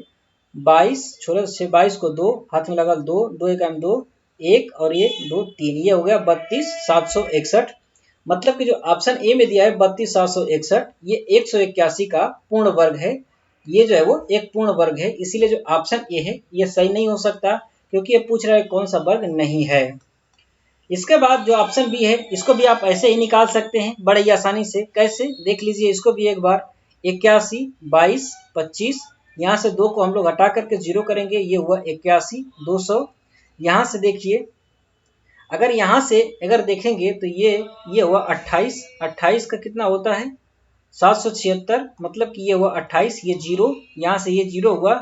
22, 16 6 22 को 2 हाथ में लगा, 2 2 1 2, 1 और 1 2 3, ये हो गया 32,761। मतलब कि जो ऑप्शन ए में दिया है 32,761, ये 181 का पूर्ण वर्ग है। ये जो है वो एक पूर्ण वर्ग है, इसीलिए जो ऑप्शन ए है ये सही नहीं हो सकता, क्योंकि ये पूछ रहा है कौन सा वर्ग नहीं है। इसके बाद जो ऑप्शन बी है इसको भी आप ऐसे ही निकाल सकते हैं बड़े ही आसानी से। कैसे, देख लीजिए इसको भी एक बार। 81 22 25, यहाँ से 2 को हम लोग हटा करके 0 करेंगे, ये हुआ 81 200। यहाँ से देखिए, अगर यहाँ से अगर देखेंगे तो ये हुआ 28, 28 का कितना होता है 776, मतलब कि ये हुआ 28, ये 0, यहाँ से ये 0 हुआ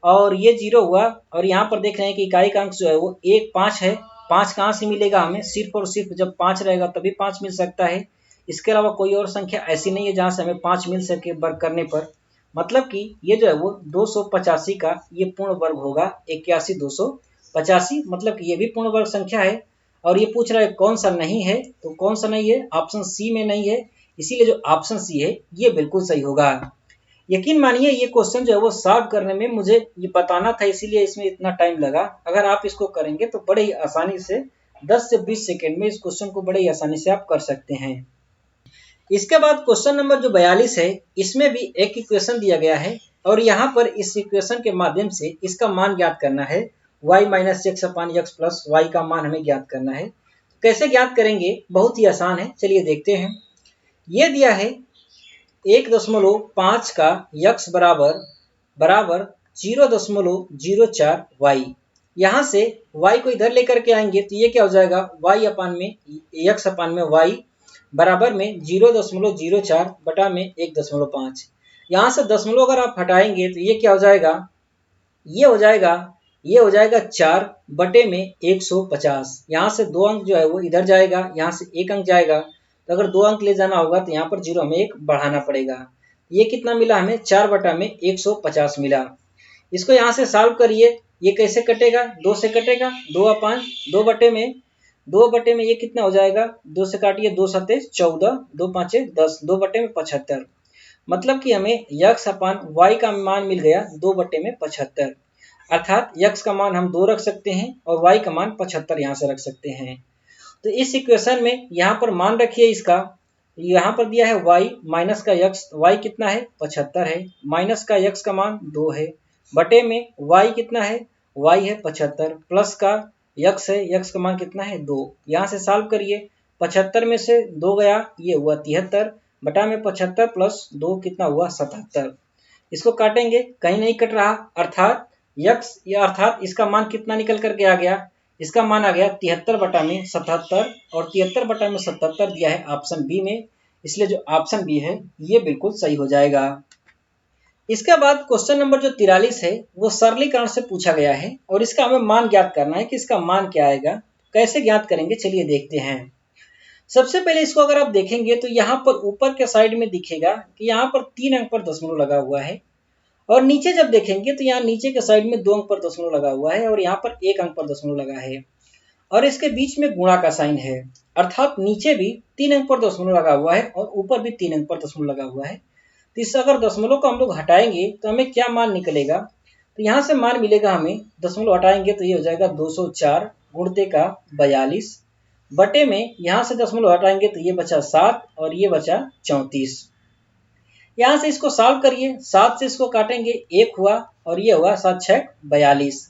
और ये 0 हुआ। और यहाँ पर देख रहे हैं कि इकाई का अंक जो है वो 1 5 है। 5 कहाँ से मिलेगा हमें, सिर्फ और सिर्फ जब 5 रहेगा तभी 5 मिल सकता है। इसके अलावा कोई और संख्या ऐसी नहीं है जहाँ से हमें 5 मिल सके वर्ग करने पर। मतलब कि ये जो है वो 285 का ये पूर्ण वर्ग होगा, 81 285, मतलब कि ये भी पूर्ण वर्ग संख्या है। और ये पूछ रहा है कौन सा नहीं है, तो कौन सा नहीं है, ऑप्शन सी में नहीं है, इसीलिए जो ऑप्शन सी है ये बिल्कुल सही होगा। यकीन मानिए ये क्वेश्चन जो है वो सॉल्व करने में मुझे ये बताना था, इसीलिए इसमें इतना टाइम लगा। अगर आप इसको करेंगे तो बड़े ही आसानी से 10 से 20 सेकेंड में इस क्वेश्चन को बड़े ही आसानी से आप कर सकते हैं। इसके बाद क्वेश्चन नंबर जो 42 है, इसमें भी एक इक्वेशन दिया गया है, और यहाँ पर इस इक्वेशन के माध्यम से इसका मान ज्ञात करना है। y माइनस एक्स अपान एक्स प्लस वाई का मान हमें ज्ञात करना है। कैसे ज्ञात करेंगे, बहुत ही आसान है, चलिए देखते हैं। ये दिया है 1.5 का यक्स बराबर 0.04 वाई। यहाँ से y को इधर लेकर के आएंगे तो ये क्या हो जाएगा, y अपान में यक्स अपान में y बराबर में 0.04 बटा में 1.5। यहाँ से दशमलव अगर आप हटाएंगे तो ये क्या हो जाएगा, ये हो जाएगा 4 बटे में 150। यहाँ से 2 अंक जो है वो इधर जाएगा, यहाँ से 1 अंक जाएगा, तो अगर 2 अंक ले जाना होगा तो यहाँ पर 0 हमें 1 बढ़ाना पड़ेगा। ये कितना मिला हमें, 4 बटा में 150 मिला। इसको यहाँ से सॉल्व करिए, ये कैसे कटेगा, 2 से कटेगा, 2 अपान 2 बटे में 2 बटे में ये कितना हो जाएगा, 2 से काटिए, 2 सते 14, 2 पाँचे 10, 2 बटे में 75। मतलब कि हमें यक्स अपान वाई का मान मिल गया 2 बटे में 75। अर्थात यक्स का मान हम 2 रख सकते हैं और वाई का मान 75 यहाँ से रख सकते हैं। तो इस इक्वेशन में यहाँ पर मान रखिए इसका, यहाँ पर दिया है y माइनस का यक्स, y कितना है 75 है, माइनस का यक्स का मान 2 है, बटे में y कितना है, y है 75, प्लस का यक्स है, यक्स का मान कितना है 2। यहाँ से सॉल्व करिए, 75 में से 2 गया, ये हुआ 73, बटा में 75 प्लस 2 कितना हुआ 77। इसको काटेंगे, कहीं नहीं कट रहा, अर्थात यक्स या अर्थात इसका मान कितना निकल करके आ गया, इसका मान आ गया 73 बटा में 77, और 73 बटा में 77 दिया है ऑप्शन बी में, इसलिए जो ऑप्शन बी है ये बिल्कुल सही हो जाएगा। इसके बाद क्वेश्चन नंबर जो 43 है वो सरलीकरण से पूछा गया है और इसका हमें मान ज्ञात करना है कि इसका मान क्या आएगा। कैसे ज्ञात करेंगे चलिए देखते हैं। सबसे पहले इसको अगर आप देखेंगे तो यहाँ पर ऊपर के साइड में दिखेगा कि यहाँ पर 3 अंक पर दशमलव लगा हुआ है, और नीचे जब देखेंगे तो यहाँ नीचे के साइड में 2 अंक पर दशमलव लगा हुआ है और यहाँ पर 1 अंक पर दशमलव लगा है, और इसके बीच में गुणा का साइन है, अर्थात नीचे भी 3 अंक पर दशमलव लगा हुआ है और ऊपर भी 3 अंक पर दशमलव लगा हुआ है। तो इस अगर दशमलव को हम लोग हटाएंगे तो हमें क्या मान निकलेगा, तो यहाँ से मान मिलेगा हमें, दशमलव हटाएंगे तो ये हो जाएगा 204 गुणते का 42, बटे में यहाँ से दशमलव हटाएंगे तो ये बचा 7 और ये बचा 34। यहाँ से इसको सॉल्व करिए, 7 से इसको काटेंगे 1 हुआ और ये हुआ 7 6 42,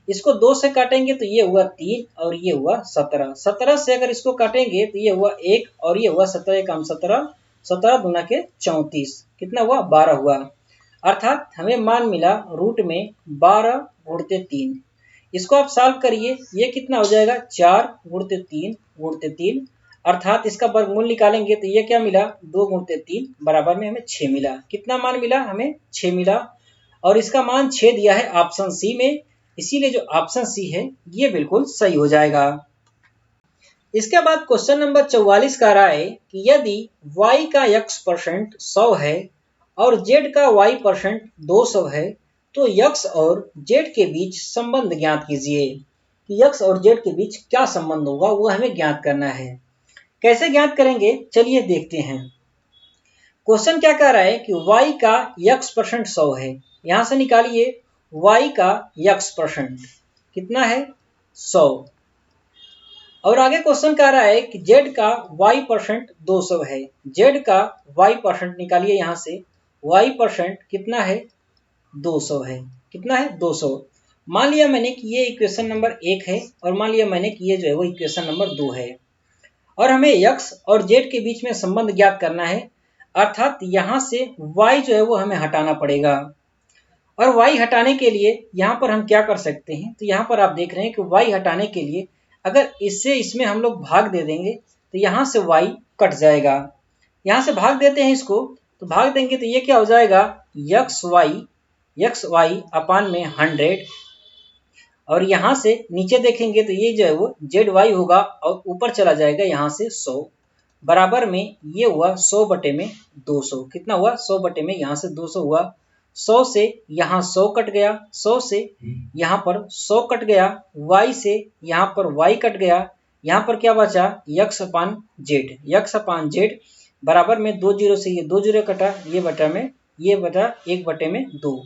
इसको 2 से काटेंगे तो ये हुआ 3 और ये हुआ 17, 17 से अगर इसको काटेंगे तो ये हुआ 1 और ये हुआ 17 काम 17, 17 दूना के 34, कितना हुआ 12 हुआ, अर्थात हमें मान मिला रूट में 12 गुणते 3। इसको आप सॉल्व करिए, ये कितना हो जाएगा 4 गुणते 3 गुणते 3, अर्थात इसका वर्गमूल निकालेंगे तो ये क्या मिला 2 गुणते 3 बराबर में हमें 6 मिला। कितना मान मिला हमें 6 मिला, और इसका मान 6 दिया है ऑप्शन सी में, इसीलिए जो ऑप्शन सी है ये बिल्कुल सही हो जाएगा। इसके बाद क्वेश्चन नंबर 44 कह रहा है कि यदि y का x% 100 है और z का y% 200 है तो x और z के बीच संबंध ज्ञात कीजिए। कि x और z के बीच क्या संबंध होगा वो हमें ज्ञात करना है। कैसे ज्ञात करेंगे चलिए देखते हैं। क्वेश्चन क्या कह रहा है कि y का x% 100 है, यहां से निकालिए y का x% कितना है 100, और आगे क्वेश्चन कह रहा है कि z का y% 200 है, z का y% निकालिए, यहां से y% कितना है 200 है, कितना है 200। मान लिया मैंने कि ये इक्वेशन नंबर 1 है और मान लिया मैंने कि ये जो है वो इक्वेशन नंबर 2 है, और हमें x और z के बीच में संबंध ज्ञात करना है, अर्थात यहाँ से y जो है वो हमें हटाना पड़ेगा। और y हटाने के लिए यहाँ पर हम क्या कर सकते हैं, तो यहाँ पर आप देख रहे हैं कि y हटाने के लिए अगर इससे इसमें हम लोग भाग दे देंगे तो यहाँ से y कट जाएगा। यहाँ से भाग देते हैं इसको, तो भाग देंगे तो ये क्या हो जाएगा xy अपान में 100, और यहाँ से नीचे देखेंगे तो ये जो है वो zy होगा और ऊपर चला जाएगा यहाँ से 100, बराबर में ये हुआ 100 बटे में 200, कितना हुआ 100 बटे में यहाँ से 200 हुआ, 100 से यहाँ 100 कट गया, 100 से यहाँ पर 100 कट गया, y से यहाँ पर y कट गया, यहाँ पर क्या बचा x अपान z बराबर में 2 जीरो से ये 2 जीरो कटा, ये बटा में ये बटा 1 बटे में 2।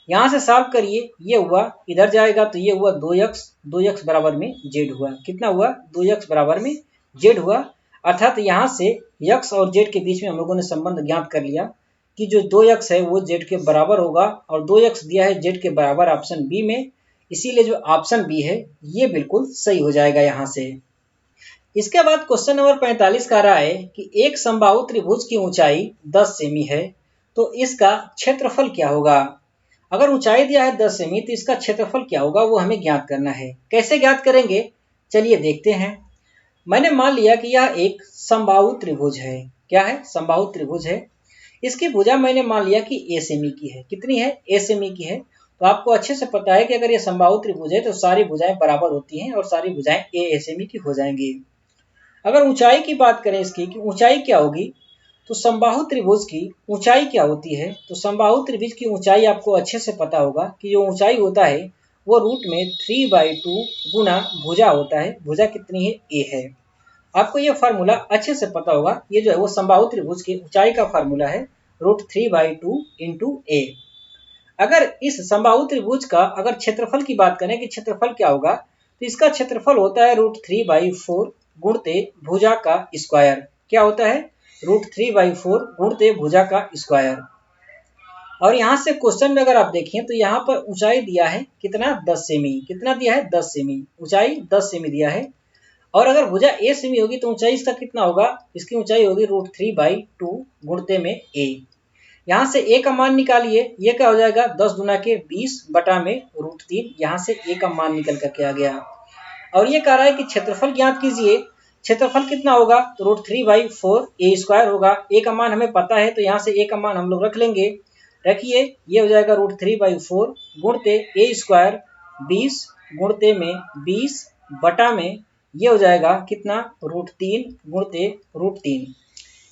यहाँ से सॉल्व करिए, ये हुआ इधर जाएगा तो ये हुआ 2x बराबर में z हुआ, कितना हुआ 2x बराबर में z हुआ, अर्थात यहाँ से x और z के बीच में हम लोगों ने संबंध ज्ञात कर लिया कि जो 2x है वो z के बराबर होगा, और 2x दिया है z के बराबर ऑप्शन बी में, इसीलिए जो ऑप्शन बी है ये बिल्कुल सही हो जाएगा यहाँ से। इसके बाद क्वेश्चन नंबर 45 कह रहा है कि एक समबाहु त्रिभुज की ऊंचाई 10 सेमी है तो इसका क्षेत्रफल क्या होगा। अगर ऊंचाई दिया है 10 सेमी तो इसका क्षेत्रफल क्या होगा वो हमें ज्ञात करना है। कैसे ज्ञात करेंगे चलिए देखते हैं। मैंने मान लिया कि यह एक समबाहु त्रिभुज है, क्या है समबाहु त्रिभुज है, इसकी भुजा मैंने मान लिया कि a सेमी की है, कितनी है a सेमी की है। तो आपको अच्छे से पता है कि अगर ये समबाहु त्रिभुज है तो सारी भुजाएं बराबर होती हैं और सारी भुजाएं a सेमी की हो जाएंगी। अगर ऊंचाई की बात करें इसकी कि ऊंचाई क्या होगी, तो समबाहु त्रिभुज की ऊंचाई क्या होती है, तो समबाहु त्रिभुज की ऊंचाई आपको अच्छे से पता होगा कि जो ऊंचाई होता है वो रूट में 3/2 गुना भुजा होता है। भुजा कितनी है? ए है। आपको ये फार्मूला अच्छे से पता होगा। ये जो है वो समबाहु त्रिभुज की ऊंचाई का फार्मूला है, √3/2 इंटू ए। अगर इस समबाहु त्रिभुज का अगर क्षेत्रफल की बात करें कि क्षेत्रफल क्या होगा, तो इसका क्षेत्रफल होता है √3/4 गुणते भुजा का स्क्वायर। क्या होता है? √3/4 गुणते भुजा का स्क्वायर। और यहाँ से क्वेश्चन में अगर आप देखें तो यहाँ पर ऊंचाई दिया है कितना? 10 सेमी। कितना दिया है? 10 सेमी। ऊंचाई 10 सेमी दिया है। और अगर भुजा ए सेमी होगी तो ऊंचाई इसका कितना होगा? इसकी ऊंचाई होगी √3/2 गुणते में ए। यहाँ से ए का मान निकालिए। ये क्या हो जाएगा? 10 गुना के 20 बटा में √3। यहाँ से ए का मान निकल करके आ गया। और ये कह रहा है कि क्षेत्रफल ज्ञात कीजिए। क्षेत्रफल कितना होगा? तो √3/4 ए स्क्वायर होगा। ए का मान हमें पता है तो यहाँ से ए का मान हम लोग रख लेंगे। रखिए, ये हो जाएगा √3/4 गुणते ए स्क्वायर 20 गुणते में 20 बटा में ये हो जाएगा कितना? √3 गुणते √3।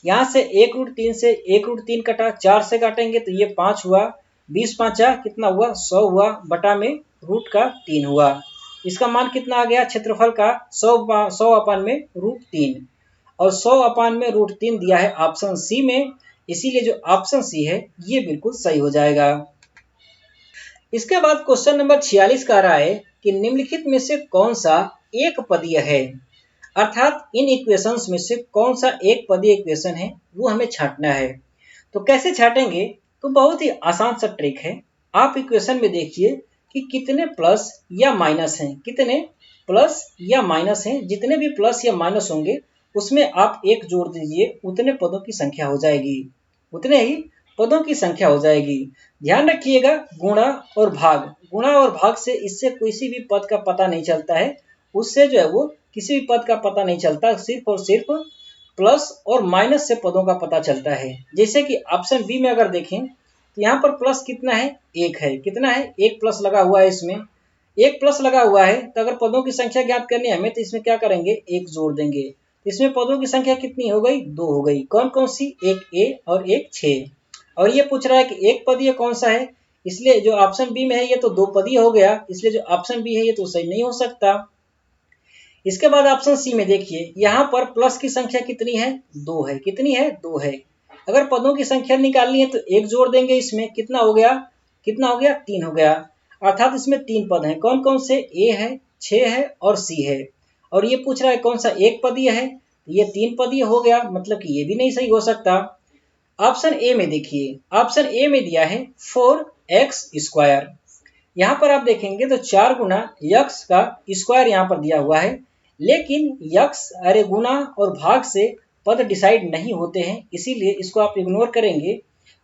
यहाँ से 1√3 से 1√3 कटा, 4 से काटेंगे तो ये 5 हुआ। 20 5 कितना हुआ? 100 हुआ बटा में √3 हुआ। इसका मान कितना आ गया? क्षेत्रफल का 100 अपान में √3। और 100 अपान में √3 दिया है ऑप्शन सी में। इसीलिए जो ऑप्शन सी है ये बिल्कुल सही हो जाएगा। इसके बाद क्वेश्चन नंबर 46 का रहा है कि निम्नलिखित में से कौन सा एक पदीय है, अर्थात इन इक्वेशंस में से कौन सा एक पदीय इक्वेशन है वो हमें छांटना है। तो कैसे छांटेंगे? तो बहुत ही आसान सा ट्रिक है। आप इक्वेशन में देखिए कि कितने प्लस या माइनस हैं, कितने प्लस या माइनस हैं। जितने भी प्लस या माइनस होंगे उसमें आप एक जोड़ दीजिए, उतने पदों की संख्या हो जाएगी। उतने ही पदों की संख्या हो जाएगी। ध्यान रखिएगा, गुणा और भाग, गुणा और भाग से इससे किसी भी पद का पता नहीं चलता है। उससे जो है वो किसी भी पद का पता नहीं चलता, सिर्फ और सिर्फ प्लस और माइनस से पदों का पता चलता है। जैसे कि ऑप्शन बी में अगर देखें तो यहाँ पर प्लस कितना है? 1 है। कितना है? 1 प्लस लगा हुआ है। इसमें 1 प्लस लगा हुआ है तो अगर पदों की संख्या ज्ञात करनी है हमें तो इसमें क्या करेंगे? 1 जोड़ देंगे। इसमें पदों की संख्या कितनी हो गई? 2 हो गई। कौन कौन सी? एक ए और एक 6। और ये पूछ रहा है कि एक पदीय कौन सा है, इसलिए जो ऑप्शन बी में है ये तो 2 पदीय हो गया, इसलिए जो ऑप्शन बी है ये तो सही नहीं हो सकता। इसके बाद ऑप्शन सी में देखिए, यहाँ पर प्लस की संख्या कितनी है? 2 है। कितनी है? 2 है। अगर पदों की संख्या निकालनी है तो 1 जोड़ देंगे। इसमें कितना हो गया? कितना हो गया? 3 हो गया। अर्थात इसमें 3 पद हैं। कौन कौन से? ए है, 6 है और सी है। और ये पूछ रहा है कौन सा एक पदीय है, ये 3 पदीय हो गया, मतलब कि ये भी नहीं सही हो सकता। ऑप्शन ए में देखिए, ऑप्शन ए में दिया है 4x²। यहाँ पर आप देखेंगे तो 4 गुना यक्स का स्क्वायर यहाँ पर दिया हुआ है, लेकिन यक्स अरे गुना और भाग से पद डिसाइड नहीं होते हैं, इसीलिए इसको आप इग्नोर करेंगे।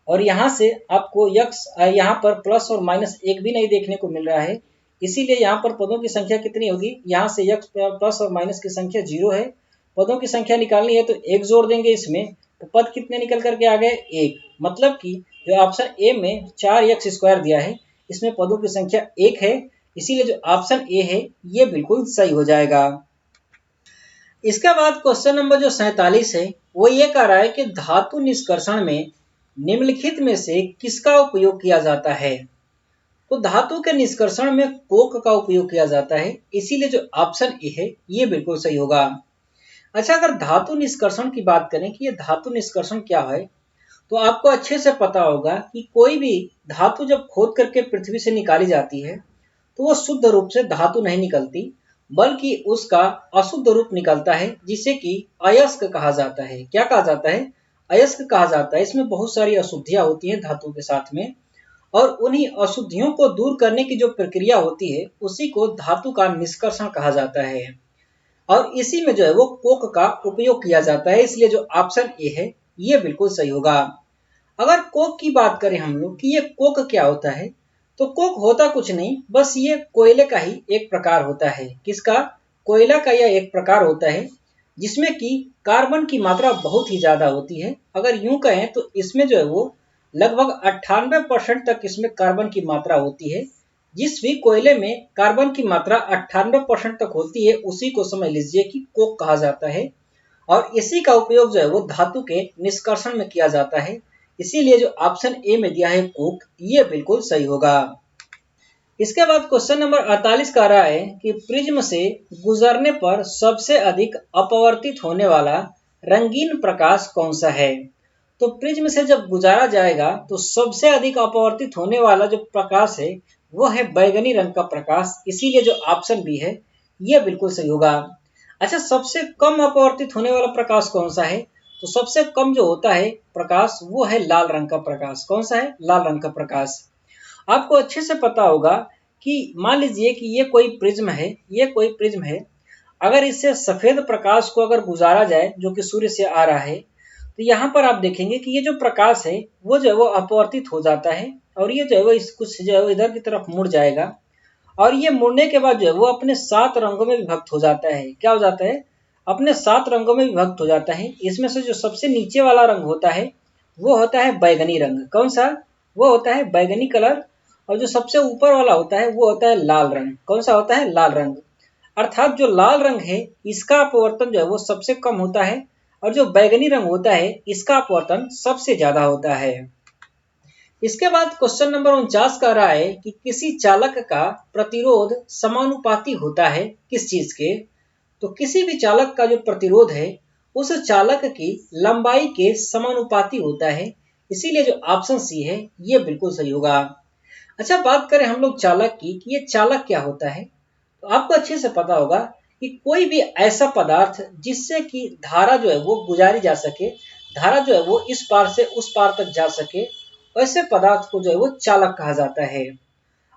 और यहाँ से आपको यक्स यहाँ पर प्लस और माइनस एक भी नहीं देखने को मिल रहा है, इसीलिए यहाँ पर पदों की संख्या कितनी होगी? यहाँ से यक्स प्लस और माइनस की संख्या 0 है। पदों की संख्या निकालनी है तो 1 जोड़ देंगे। इसमें तो पद कितने निकल करके आ गए? 1। मतलब कि जो ऑप्शन ए में 4x² दिया है इसमें पदों की संख्या 1 है, इसीलिए जो ऑप्शन ए है ये बिल्कुल सही हो जाएगा। इसके बाद क्वेश्चन नंबर जो 47 है वो ये कह रहा है कि धातु निष्कर्षण में निम्नलिखित में से किसका उपयोग किया जाता है। तो धातु के निष्कर्षण में कोक का उपयोग किया जाता है, इसीलिए जो ऑप्शन ए है ये बिल्कुल सही होगा। अच्छा, अगर धातु निष्कर्षण की बात करें कि ये धातु निष्कर्षण क्या है, तो आपको अच्छे से पता होगा कि कोई भी धातु जब खोद करके पृथ्वी से निकाली जाती है तो वो शुद्ध रूप से धातु नहीं निकलती, बल्कि उसका अशुद्ध रूप निकलता है, जिसे कि अयस्क कहा जाता है। क्या कहा जाता है? अयस्क कहा जाता है। इसमें बहुत सारी अशुद्धियां होती हैं धातु के साथ में, और उन्हीं अशुद्धियों को दूर करने की जो प्रक्रिया होती है उसी को धातु का निष्कर्षण कहा जाता है। और इसी में जो है वो कोक का उपयोग किया जाता है, इसलिए जो ऑप्शन ए है ये बिल्कुल सही होगा। अगर कोक की बात करें हम लोग कि ये कोक क्या होता है, तो कोक होता कुछ नहीं, बस ये कोयले का ही एक प्रकार होता है। किसका? कोयला का यह एक प्रकार होता है जिसमें कि कार्बन की मात्रा बहुत ही ज्यादा होती है। अगर यूं कहें तो इसमें जो है वो लगभग 98% तक इसमें कार्बन की मात्रा होती है। जिस भी कोयले में कार्बन की मात्रा 98% तक होती है उसी को समझ लीजिए कि कोक कहा जाता है, और इसी का उपयोग जो है वो धातु के निष्कर्षण में किया जाता है। इसीलिए जो ऑप्शन ए में दिया है कोक ये बिल्कुल सही होगा। इसके बाद क्वेश्चन नंबर 48 का रहा है कि प्रिज्म से गुजरने पर सबसे अधिक अपवर्तित होने वाला रंगीन प्रकाश कौन सा है। तो प्रिज्म से जब गुजारा जाएगा तो सबसे अधिक अपवर्तित होने वाला जो प्रकाश है वो है बैगनी रंग का प्रकाश, इसीलिए जो ऑप्शन बी है ये बिल्कुल सही होगा। अच्छा, सबसे कम अपवर्तित होने वाला प्रकाश कौन सा है। तो सबसे कम जो होता है प्रकाश वो है लाल रंग का प्रकाश। कौन सा है? लाल रंग का प्रकाश। आपको अच्छे से पता होगा कि मान लीजिए कि ये कोई प्रिज्म है, ये कोई प्रिज्म है, अगर इससे सफेद प्रकाश को अगर गुजारा जाए जो कि सूर्य से आ रहा है, तो यहाँ पर आप देखेंगे कि ये जो प्रकाश है वो जो है वो अपवर्तित हो जाता है और ये जो है वो इस कुछ जो है वो इधर की तरफ मुड़ जाएगा और ये मुड़ने के बाद जो है वो अपने 7 रंगों में विभक्त हो जाता है। क्या हो जाता है? अपने 7 रंगों में विभक्त हो जाता है। इसमें से जो सबसे नीचे वाला रंग होता है वो होता है बैगनी रंग। कौन सा? वो होता है बैगनी कलर। और जो सबसे ऊपर वाला होता है वो होता है लाल रंग। कौन सा होता है? लाल रंग। अर्थात जो लाल रंग है इसका अपवर्तन जो है वो सबसे कम होता है और जो बैगनी रंग होता है इसका अपवर्तन सबसे ज्यादा होता है। इसके बाद क्वेश्चन नंबर 49 का रहा है कि किसी चालक का प्रतिरोध समानुपाती होता है किस चीज के। तो किसी भी चालक का जो प्रतिरोध है उस चालक की लंबाई के समानुपाती होता है, इसीलिए जो ऑप्शन सी है ये बिल्कुल सही होगा। अच्छा, बात करें हम लोग चालक की कि ये चालक क्या होता है, तो आपको अच्छे से पता होगा कि कोई भी ऐसा पदार्थ जिससे कि धारा जो है वो गुजारी जा सके, धारा जो है वो इस पार से उस पार तक जा सके, ऐसे पदार्थ को जो है वो चालक कहा जाता है।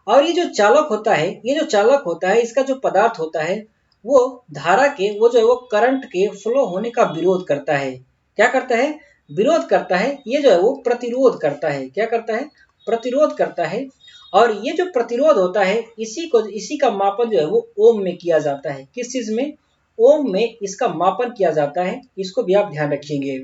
और ये जो चालक होता है, ये जो चालक होता है, इसका जो पदार्थ होता है वो धारा के वो जो है वो करंट के फ्लो होने का विरोध करता है। क्या करता है? विरोध करता है। ये जो है वो प्रतिरोध करता है। क्या करता है? प्रतिरोध करता है। और ये जो प्रतिरोध होता है इसी का मापन जो है वो ओम में किया जाता है। किस चीज में? ओम में इसका मापन किया जाता है। इसको भी आप ध्यान रखेंगे।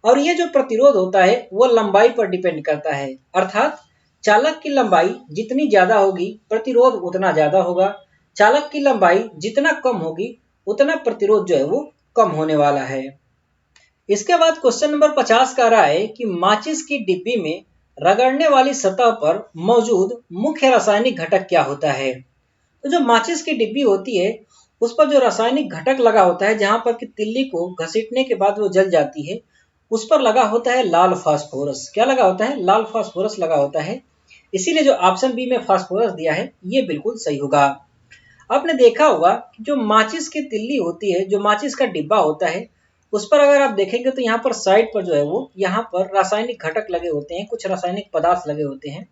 और ये जो प्रतिरोध होता है वो लंबाई पर डिपेंड करता है। अर्थात चालक की लंबाई जितनी ज्यादा होगी प्रतिरोध उतना ज्यादा होगा, चालक की लंबाई जितना कम होगी उतना प्रतिरोध जो है वो कम होने वाला है। इसके बाद क्वेश्चन नंबर 50 का रहा है कि माचिस की डिब्बी में रगड़ने वाली सतह पर मौजूद मुख्य रासायनिक घटक क्या होता है। तो जो माचिस की डिब्बी होती है उस पर जो रासायनिक घटक लगा होता है, जहां पर कि तिल्ली को घसीटने के बाद वो जल जाती है, उस पर लगा होता है लाल फास्फोरस। क्या लगा होता है? लाल फास्फोरस लगा होता है। इसीलिए जो ऑप्शन बी में फास्फोरस दिया है ये बिल्कुल सही होगा। आपने देखा होगा कि जो माचिस की तिल्ली होती है, जो माचिस का डिब्बा होता है, उस पर अगर आप देखेंगे तो यहाँ पर साइड पर जो है वो यहाँ पर रासायनिक घटक लगे होते हैं, कुछ रासायनिक पदार्थ लगे होते हैं।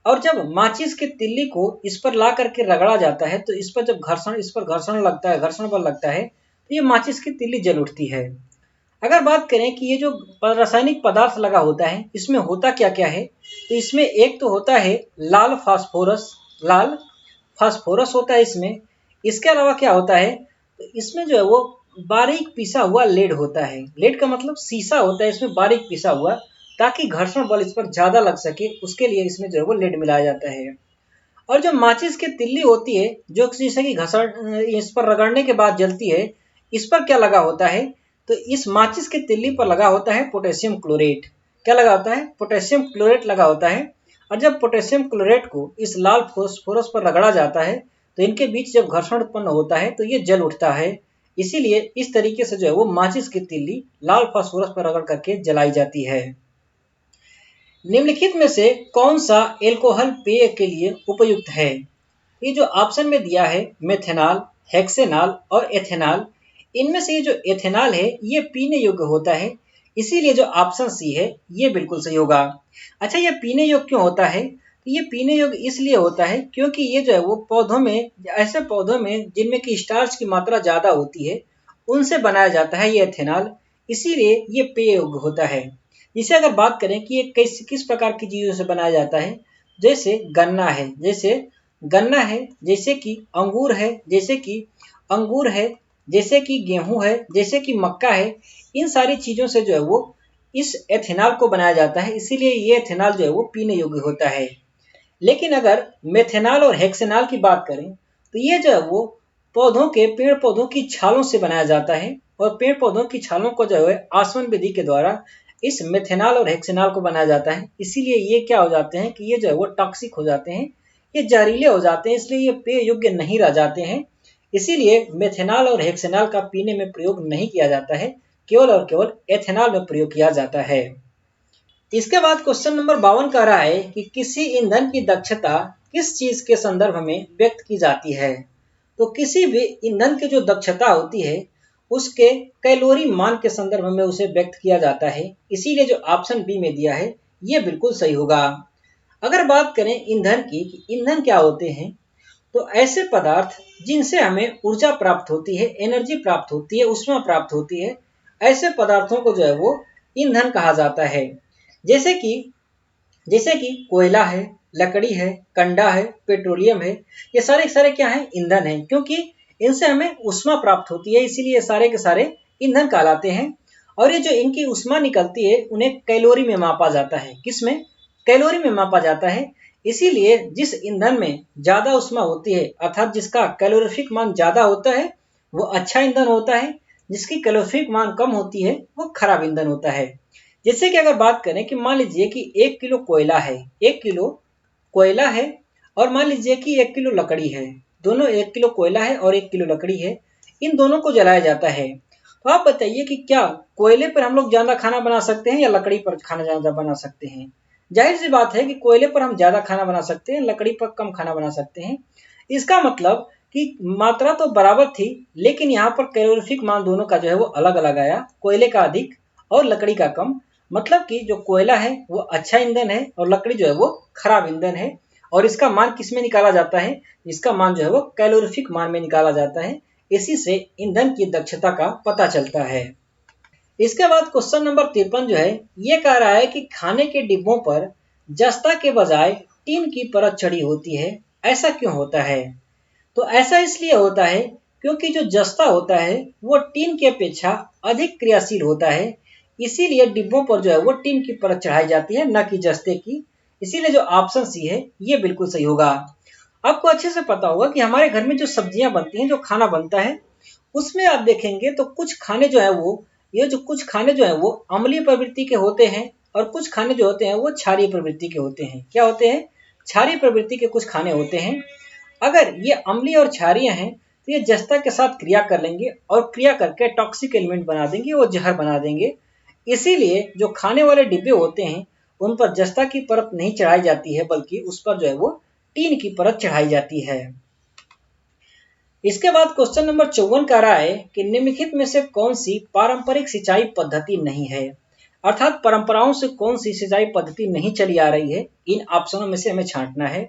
और जब माचिस की तिल्ली को इस पर ला करके रगड़ा जाता है तो इस पर घर्षण लगता है, घर्षण बल लगता है, तो ये माचिस की तिल्ली जल उठती है। अगर बात करें कि ये जो रासायनिक पदार्थ लगा होता है इसमें होता क्या क्या है, तो इसमें एक तो होता है लाल फास्फोरस। लाल फास्फोरस होता है इसमें। इसके अलावा क्या होता है, तो इसमें जो है वो बारीक पिसा हुआ लेड होता है। लेड का मतलब शीशा होता है, इसमें बारीक पिसा हुआ, ताकि घर्षण बल इस पर ज्यादा लग सके उसके लिए इसमें जो है वो लेड मिलाया जाता है। और जो माचिस की तिल्ली होती है जो जैसे कि घसड़ इस पर रगड़ने के बाद जलती है, इस पर क्या लगा होता है, तो इस माचिस की तिल्ली पर लगा होता है पोटेशियम क्लोरेट। क्या लगा होता है? पोटेशियम क्लोरेट लगा होता है। और जब पोटेशियम क्लोरेट को इस लाल फास्फोरस पर रगड़ा जाता है तो इनके बीच जब घर्षण उत्पन्न होता है तो ये जल उठता है। इसीलिए इस तरीके से जो है वो माचिस की तिल्ली लाल फास्फोरस पर रगड़ करके जलाई जाती है। निम्नलिखित में से कौन सा एल्कोहल पेय के लिए उपयुक्त है। ये जो ऑप्शन में दिया है मेथेनॉल, हेक्सेनॉल और एथेनॉल, इनमें से ये जो एथेनॉल है ये पीने योग्य होता है, इसीलिए जो ऑप्शन सी है ये बिल्कुल सही होगा। अच्छा, ये पीने योग्य क्यों होता है? तो ये पीने योग्य इसलिए होता है क्योंकि ये जो है वो पौधों में, ऐसे पौधों में जिनमें की स्टार्च की मात्रा ज्यादा होती है उनसे बनाया जाता है ये एथेनॉल, इसीलिए ये पेय योग्य होता है। इसे अगर बात करें कि ये किस प्रकार की चीजों से बनाया जाता है, जैसे गन्ना है, जैसे कि अंगूर है, जैसे कि गेहूं है, जैसे कि मक्का है, इन सारी चीजों से जो है वो इस एथेनॉल को बनाया जाता है, इसीलिए ये एथेनॉल जो है वो पीने योग्य होता है। लेकिन अगर मेथेनॉल और हेक्सेनॉल की बात करें तो ये जो है वो पेड़ पौधों की छालों से बनाया जाता है और पेड़ पौधों की छालों को जो है आसवन विधि के द्वारा इस मेथेनॉल और हेक्सेनॉल को बनाया जाता है, इसीलिए ये क्या हो जाते हैं कि ये जो है वो टॉक्सिक हो जाते हैं, ये जहरीले हो जाते हैं, इसलिए ये पेय योग्य नहीं रह जाते हैं। इसीलिए मेथेनॉल और हेक्सेनॉल का पीने में प्रयोग नहीं किया जाता है, केवल और केवल एथेनॉल में प्रयोग किया जाता है। इसके बाद क्वेश्चन नंबर 52 कह रहा है कि किसी ईंधन की दक्षता किस चीज के संदर्भ में व्यक्त की जाती है। तो किसी भी ईंधन की जो दक्षता होती है उसके कैलोरी मान के संदर्भ में उसे व्यक्त किया जाता है, इसीलिए जो ऑप्शन बी में दिया है ये बिल्कुल सही होगा। अगर बात करें ईंधन की कि ईंधन क्या होते हैं, तो ऐसे पदार्थ जिनसे हमें ऊर्जा प्राप्त होती है, एनर्जी प्राप्त होती है, ऊष्मा प्राप्त होती है, ऐसे पदार्थों को जो है वो ईंधन कहा जाता है। जैसे कि कोयला है, लकड़ी है, कंडा है, पेट्रोलियम है, ये सारे के सारे क्या है, ईंधन है, क्योंकि इनसे हमें ऊष्मा प्राप्त होती है, इसीलिए ये सारे के सारे ईंधन कहलाते हैं। और ये जो इनकी ऊष्मा निकलती है उन्हें कैलोरी में मापा जाता है। किसमें? कैलोरी में मापा जाता है। इसीलिए जिस ईंधन में ज्यादा ऊष्मा होती है अर्थात जिसका कैलोरीफिक मान ज्यादा होता है वो अच्छा ईंधन होता है, जिसकी कैलोरीफिक मान कम होती है वो खराब ईंधन होता है। जैसे कि अगर बात करें कि मान लीजिए कि 1 किलो कोयला है, 1 किलो कोयला है, और मान लीजिए कि 1 किलो लकड़ी है, दोनों 1 किलो कोयला है और 1 किलो लकड़ी है, इन दोनों को जलाया जाता है। तो आप बताइए कि क्या कोयले पर हम लोग ज्यादा खाना बना सकते हैं या लकड़ी पर खाना ज्यादा बना सकते हैं? जाहिर सी बात है कि कोयले पर हम ज्यादा खाना बना सकते हैं, लकड़ी पर कम खाना बना सकते हैं। इसका मतलब कि मात्रा तो बराबर थी, लेकिन यहाँ पर कैलोरीफिक मान दोनों का जो है वो अलग अलग आया, कोयले का अधिक और लकड़ी का कम। मतलब कि जो कोयला है वो अच्छा ईंधन है और लकड़ी जो है वो खराब ईंधन है। और इसका मान किस में निकाला जाता है? इसका मान जो है वो कैलोरीफिक मान में निकाला जाता है। इसी से ईंधन की दक्षता का पता चलता है। इसके बाद क्वेश्चन नंबर 53 जो है ये कह रहा है कि खाने के डिब्बों पर जस्ता के बजाय टीन की परत चढ़ी होती है, ऐसा क्यों होता है? तो ऐसा इसलिए होता है क्योंकि जो जस्ता होता है वो टीन की अपेक्षा अधिक क्रियाशील होता है, इसीलिए डिब्बों पर जो है वो टीन की परत चढ़ाई जाती है, न कि जस्ते की। इसीलिए जो ऑप्शन सी है ये बिल्कुल सही होगा। आपको अच्छे से पता होगा कि हमारे घर में जो सब्जियां बनती हैं, जो खाना बनता है, उसमें आप देखेंगे तो कुछ खाने जो है वो कुछ खाने जो है वो अम्लीय प्रवृत्ति के होते हैं और कुछ खाने जो होते हैं वो क्षारीय प्रवृत्ति के होते हैं। क्या होते हैं? क्षारीय प्रवृत्ति के कुछ खाने होते हैं। अगर ये अम्लीय और क्षारीय हैं तो ये जस्ता के साथ क्रिया कर लेंगे और क्रिया करके टॉक्सिक एलिमेंट बना देंगे, वो जहर बना देंगे। इसीलिए जो खाने वाले डिब्बे होते हैं उन पर जस्ता की परत नहीं चढ़ाई जाती है, बल्कि उस पर जो है वो टीन की परत चढ़ाई जाती है। इसके बाद क्वेश्चन नंबर 54 कह रहा है कि निम्नलिखित में से कौन सी पारंपरिक सिंचाई पद्धति नहीं है, अर्थात परंपराओं से कौन सी सिंचाई पद्धति नहीं चली आ रही है, इन ऑप्शनों में से हमें छांटना है।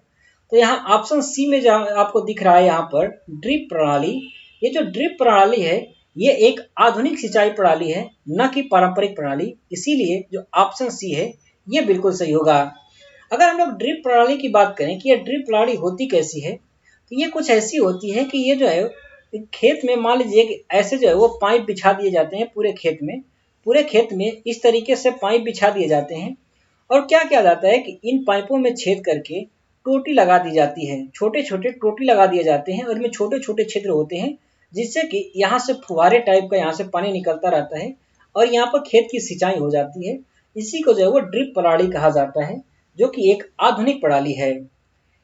तो यहाँ ऑप्शन सी में जहाँ आपको दिख रहा है यहाँ पर ड्रिप प्रणाली, ये जो ड्रिप प्रणाली है ये एक आधुनिक सिंचाई प्रणाली है, न कि पारंपरिक प्रणाली। इसीलिए जो ऑप्शन सी है ये बिल्कुल सही होगा। अगर हम लोग ड्रिप प्रणाली की बात करें कि ये ड्रिप प्रणाली होती कैसी है, तो ये कुछ ऐसी होती है कि ये जो है खेत में मान लीजिए कि ऐसे जो है वो पाइप बिछा दिए जाते हैं पूरे खेत में इस तरीके से पाइप बिछा दिए जाते हैं। और क्या किया जाता है कि इन पाइपों में छेद करके टोटी लगा दी जाती है, छोटे छोटे टोटी लगा दिए जाते हैं और इनमें छोटे छोटे छिद्र होते हैं, जिससे कि यहाँ से फुहारे टाइप का यहाँ से पानी निकलता रहता है और यहाँ पर खेत की सिंचाई हो जाती है। इसी को जो है वो ड्रिप प्रणाली कहा जाता है, जो कि एक आधुनिक प्रणाली है।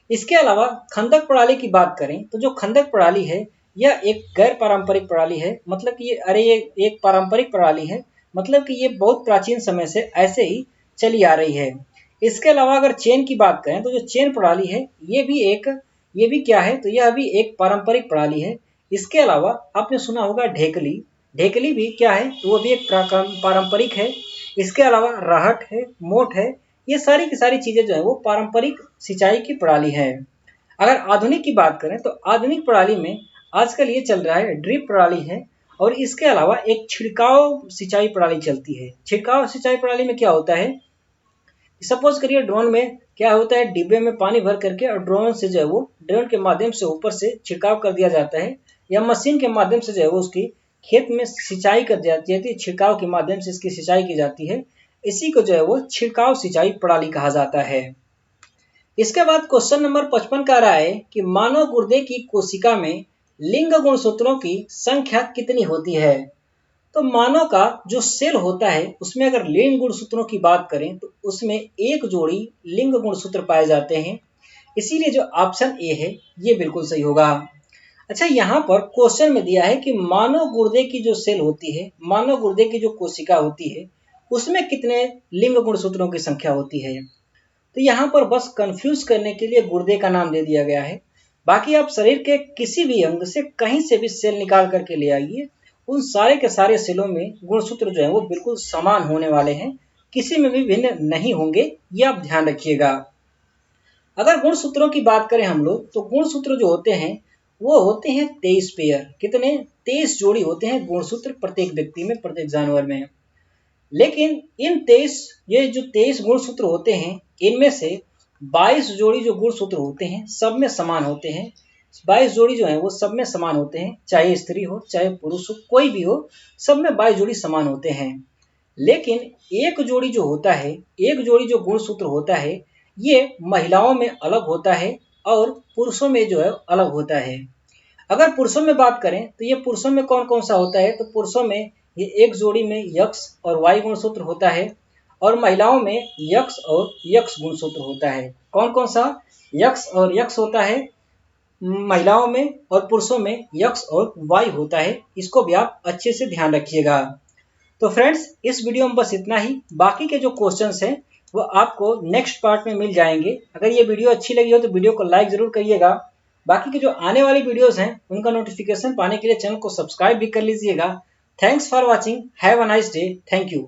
इसके अलावा खंदक प्रणाली की बात करें तो जो खंदक प्रणाली है यह एक गैर पारंपरिक प्रणाली है। मतलब कि ये एक पारंपरिक प्रणाली है, मतलब कि ये बहुत प्राचीन समय से ऐसे ही चली आ रही है। इसके अलावा अगर चेन की बात करें तो जो चेन प्रणाली है ये भी क्या है, तो यह भी एक पारंपरिक प्रणाली है। इसके अलावा आपने सुना होगा ढेकली, ढेकली भी क्या है, तो वो भी एक पारंपरिक है। इसके अलावा रहट है, मोट है, ये सारी की सारी चीजें जो है वो पारंपरिक सिंचाई की प्रणाली है। अगर आधुनिक की बात करें तो आधुनिक प्रणाली में आजकल ये चल रहा है ड्रिप प्रणाली है, और इसके अलावा एक छिड़काव सिंचाई प्रणाली चलती है। छिड़काव सिंचाई प्रणाली में क्या होता है, सपोज करिए ड्रोन में क्या होता है, डिब्बे में पानी भर करके और ड्रोन से जो है वो ड्रोन के माध्यम से ऊपर से छिड़काव कर दिया जाता है, या मशीन के माध्यम से जो है वो उसकी खेत में सिंचाई कर जाती है, छिड़काव के माध्यम से इसकी सिंचाई की जाती है। इसी को जो है वो छिड़काव सिंचाई प्रणाली कहा जाता है। इसके बाद क्वेश्चन नंबर 55 कह रहा है कि मानव गुर्दे की कोशिका में लिंग गुणसूत्रों की संख्या कितनी होती है। तो मानव का जो सेल होता है उसमें अगर लिंग गुणसूत्रों की बात करें तो उसमें एक जोड़ी लिंग गुणसूत्र पाए जाते हैं। इसीलिए जो ऑप्शन ए है ये बिल्कुल सही होगा। अच्छा, यहाँ पर क्वेश्चन में दिया है कि मानव गुर्दे की जो सेल होती है, मानव गुर्दे की जो कोशिका होती है, उसमें कितने लिंग गुणसूत्रों की संख्या होती है। तो यहाँ पर बस कंफ्यूज करने के लिए गुर्दे का नाम दे दिया गया है। बाकी आप शरीर के किसी भी अंग से कहीं से भी सेल निकाल करके ले आइए, उन सारे के सारे सेलों में गुणसूत्र जो है वो बिल्कुल समान होने वाले हैं, किसी में भी भिन्न नहीं होंगे, ये आप ध्यान रखिएगा। अगर गुणसूत्रों की बात करें हम लोग, तो गुणसूत्र जो होते हैं वो होते हैं 23 पेयर। कितने? 23 जोड़ी होते हैं गुणसूत्र प्रत्येक व्यक्ति में, प्रत्येक जानवर में। लेकिन इन 23 गुणसूत्र होते हैं, इनमें से 22 जोड़ी जो गुणसूत्र होते हैं सब में समान होते हैं। 22 जोड़ी जो है वो सब में समान होते हैं, चाहे स्त्री हो चाहे पुरुष हो, कोई भी हो, सब में 22 जोड़ी समान होते हैं। लेकिन एक जोड़ी जो होता है, एक जोड़ी जो गुणसूत्र होता है, ये महिलाओं में अलग होता है और पुरुषों में जो है अलग होता है। अगर पुरुषों में बात करें तो ये पुरुषों में कौन कौन सा होता है, तो पुरुषों में ये एक जोड़ी में यक्स और वाई गुणसूत्र होता है, और महिलाओं में यक्स और यक्स गुणसूत्र होता है। कौन कौन सा? यक्स और यक्स होता है महिलाओं में, और पुरुषों में यक्स और वाई होता है। इसको भी आप अच्छे से ध्यान रखिएगा। तो फ्रेंड्स, इस वीडियो में बस इतना ही। बाकी के जो क्वेश्चंस हैं वो आपको नेक्स्ट पार्ट में मिल जाएंगे। अगर ये वीडियो अच्छी लगी हो तो वीडियो को लाइक जरूर करिएगा। बाकी की जो आने वाली वीडियोस हैं उनका नोटिफिकेशन पाने के लिए चैनल को सब्सक्राइब भी कर लीजिएगा। Thanks for watching, have a nice day, thank you.